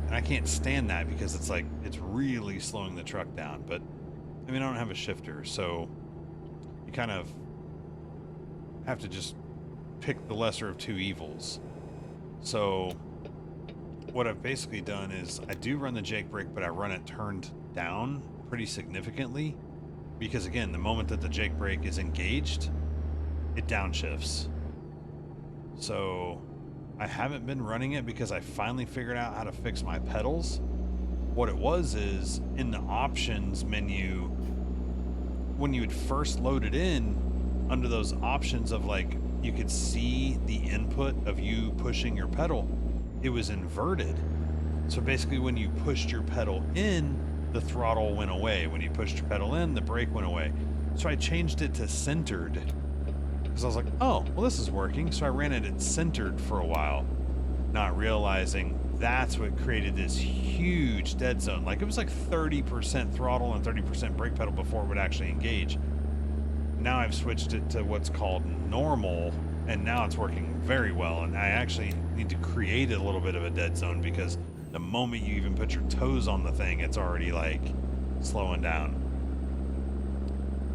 And I can't stand that because it's like, it's really slowing the truck down. But I mean, I don't have a shifter, so you kind of have to just pick the lesser of two evils. So what I've basically done is I do run the Jake brake, but I run it turned down pretty significantly because again, the moment that the Jake brake is engaged, it downshifts. So I haven't been running it because I finally figured out how to fix my pedals. What it was is in the options menu, when you would first load it in, under those options of like, you could see the input of you pushing your pedal, it was inverted. So basically when you pushed your pedal in, the throttle went away. When you pushed your pedal in, the brake went away. So I changed it to centered because I was like, oh, well, this is working. So I ran it at centered for a while, not realizing that's what created this huge dead zone. Like it was like 30% throttle and 30% brake pedal before it would actually engage. Now I've switched it to what's called normal, and now it's working very well. And I actually need to create a little bit of a dead zone because the moment you even put your toes on the thing, it's already like slowing down.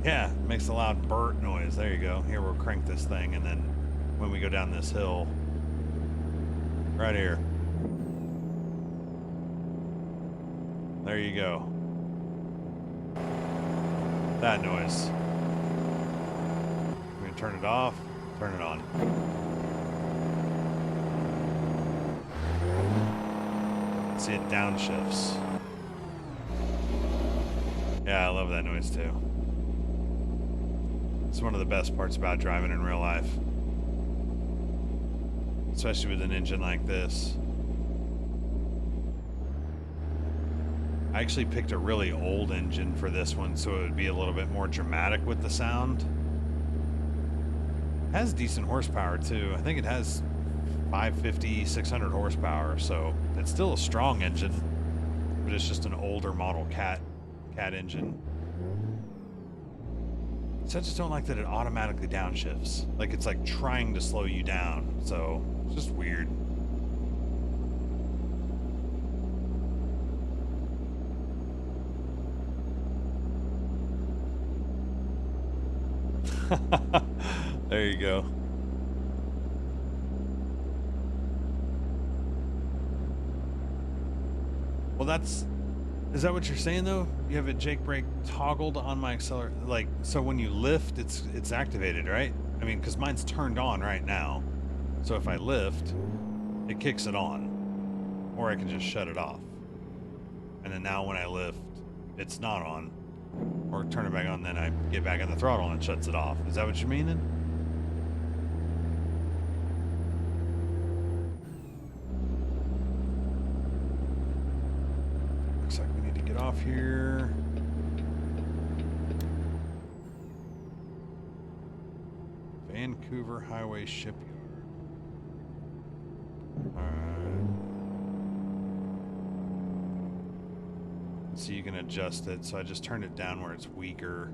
Yeah, it makes a loud burp noise. There you go. Here, we'll crank this thing, and then when we go down this hill, right here, there you go. That noise. I'm gonna turn it off, turn it on. See, it downshifts. Yeah, I love that noise too. It's one of the best parts about driving in real life. Especially with an engine like this. I actually picked a really old engine for this one so it would be a little bit more dramatic with the sound. It has decent horsepower too. I think it has 550, 600 horsepower, so it's still a strong engine, but it's just an older model cat engine. So I just don't like that it automatically downshifts. Like it's like trying to slow you down, so it's just weird. There you go. Well, is that what you're saying though? You have a Jake brake toggled on my accelerator, like, so when you lift, it's activated, right? I mean, because mine's turned on right now. So if I lift, it kicks it on, or I can just shut it off. And then now when I lift, it's not on, or turn it back on, then I get back on the throttle and it shuts it off. Is that what you mean then? Looks like we need to get off here. Vancouver Highway Shipyard. Alright. So you can adjust it. So I just turned it down where it's weaker.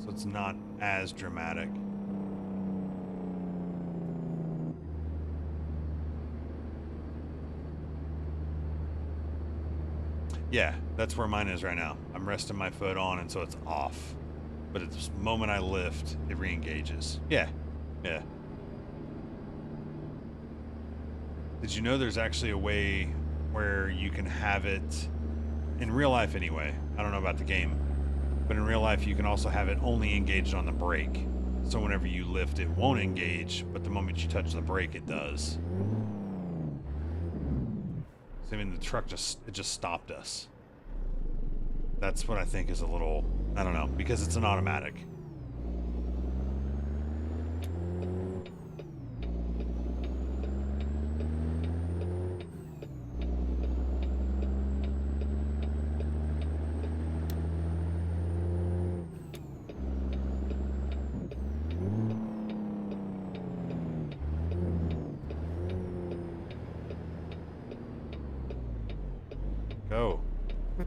So it's not as dramatic. Yeah, that's where mine is right now. I'm resting my foot on, and so it's off. But at the moment I lift, it re-engages. Yeah, yeah. Did you know there's actually a way where you can have it, in real life anyway, I don't know about the game, but in real life you can also have it only engaged on the brake. So whenever you lift, it won't engage, but the moment you touch the brake, it does. I mean, the truck it just stopped us. That's what I think is a little, I don't know, because it's an automatic. Go. We're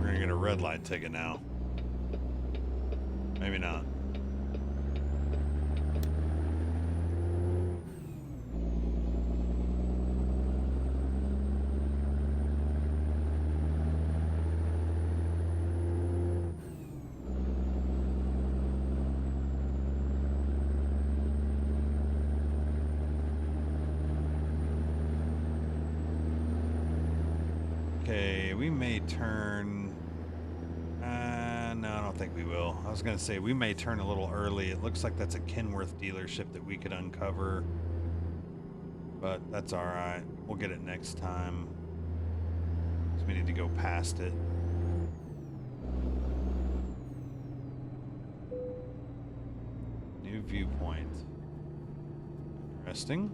gonna get a red light ticket now. Maybe not. Okay, we may turn... no, I don't think we will. I was going to say, we may turn a little early. It looks like that's a Kenworth dealership that we could uncover. But that's alright. We'll get it next time. So we need to go past it. New viewpoint. Interesting.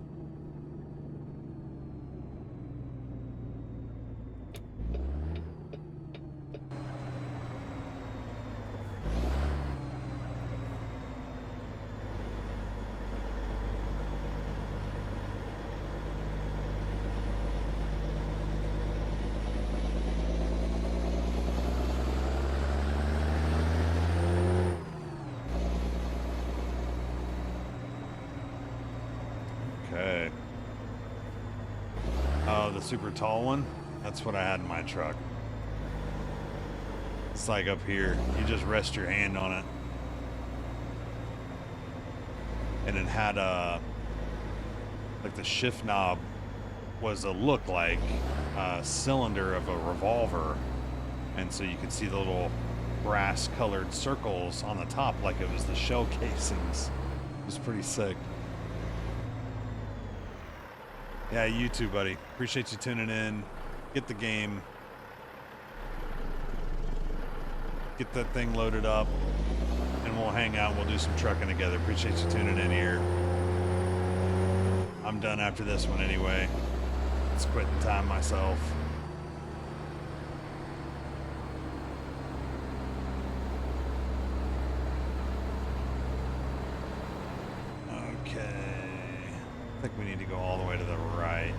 Okay. Oh, the super tall one? That's what I had in my truck. It's like up here. You just rest your hand on it. And it had like the shift knob was a look like a cylinder of a revolver, and so you could see the little brass colored circles on the top like it was the shell casings. It was pretty sick. Yeah, you too, buddy. Appreciate you tuning in. Get the game. Get that thing loaded up, and we'll hang out. We'll do some trucking together. Appreciate you tuning in here. I'm done after this one anyway. It's quitting time myself. I think we need to go all the way to the right.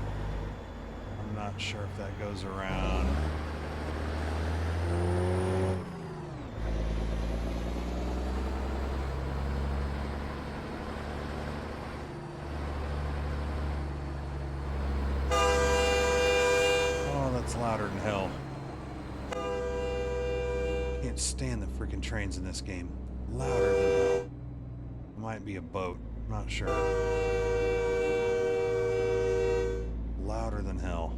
I'm not sure if that goes around. Oh, that's louder than hell. Can't stand the freaking trains in this game. Louder than hell. It might be a boat. I'm not sure. Louder than hell.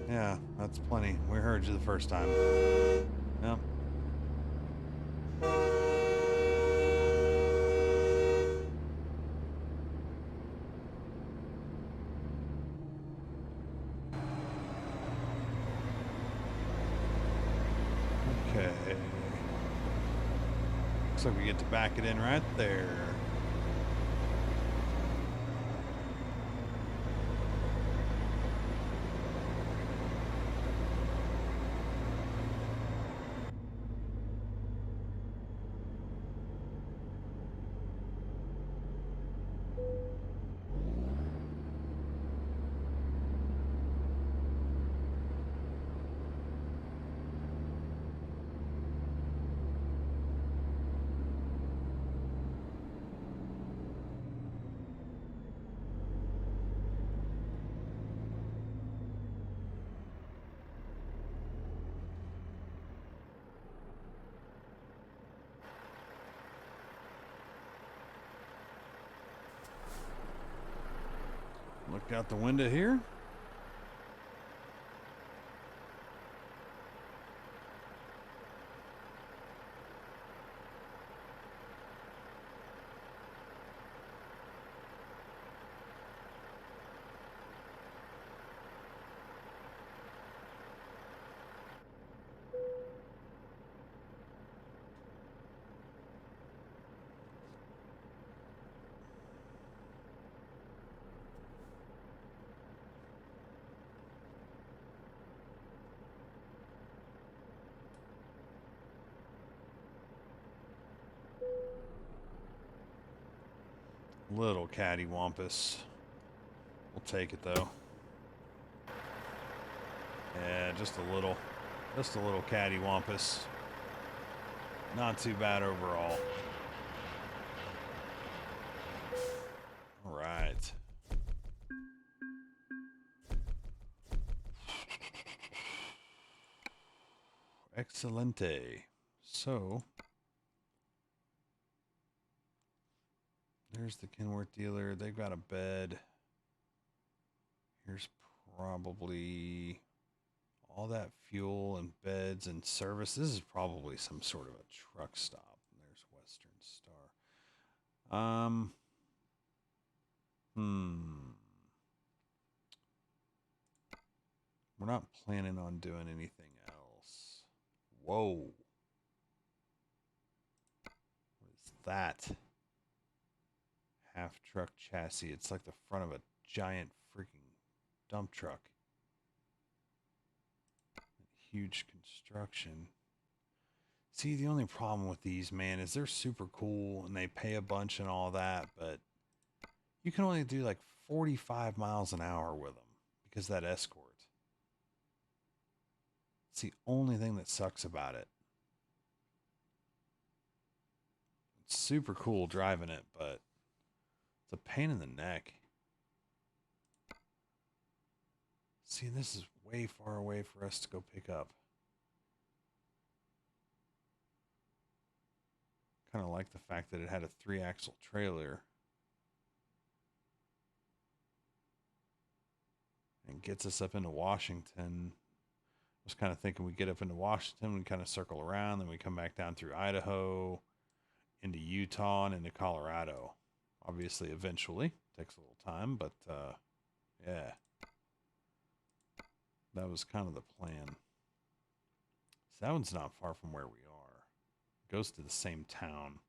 Yeah, that's plenty. We heard you the first time. Yep. Okay. Looks like we get to back it in right there. Look out the window here. Little cattywampus. We'll take it though. Yeah, just a little cattywampus. Not too bad overall. All right. Excelente. So there's the Kenworth dealer. They've got a bed. Here's probably all that fuel and beds and service. This is probably some sort of a truck stop. There's Western Star. We're not planning on doing anything else. Whoa. What is that? Half truck chassis. It's like the front of a giant freaking dump truck. Huge construction. See, the only problem with these, man, is they're super cool and they pay a bunch and all that, but you can only do like 45 miles an hour with them because that Escort. It's the only thing that sucks about it. It's super cool driving it, but it's a pain in the neck. See, this is way far away for us to go pick up. kind of like the fact that it had a 3-axle trailer. And gets us up into Washington. I was kind of thinking we get up into Washington, we kind of circle around, then we come back down through Idaho, into Utah, and into Colorado. Obviously, eventually. Takes a little time, but yeah. That was kind of the plan. So that one's not far from where we are. Goes to the same town.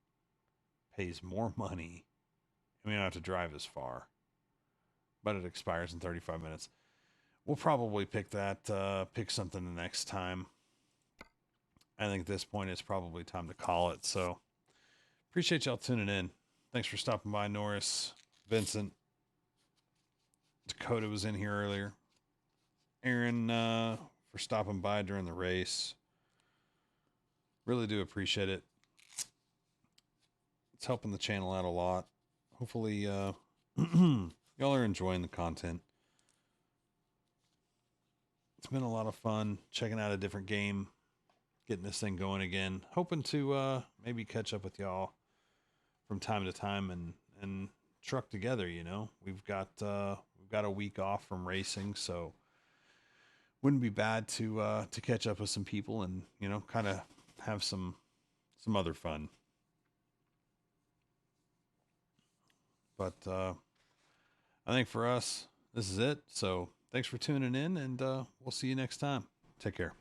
Pays more money. And we don't have to drive as far. But it expires in 35 minutes. We'll probably pick something the next time. I think at this point it's probably time to call it. So appreciate y'all tuning in. Thanks for stopping by, Norris, Vincent. Dakota was in here earlier. Aaron, for stopping by during the race. Really do appreciate it. It's helping the channel out a lot. Hopefully, y'all are enjoying the content. It's been a lot of fun checking out a different game, getting this thing going again. Hoping to maybe catch up with y'all from time to time and truck together. You know, we've got a week off from racing, so wouldn't be bad to catch up with some people and, you know, kind of have some other fun. But I think for us, this is it. So thanks for tuning in, and we'll see you next time. Take care.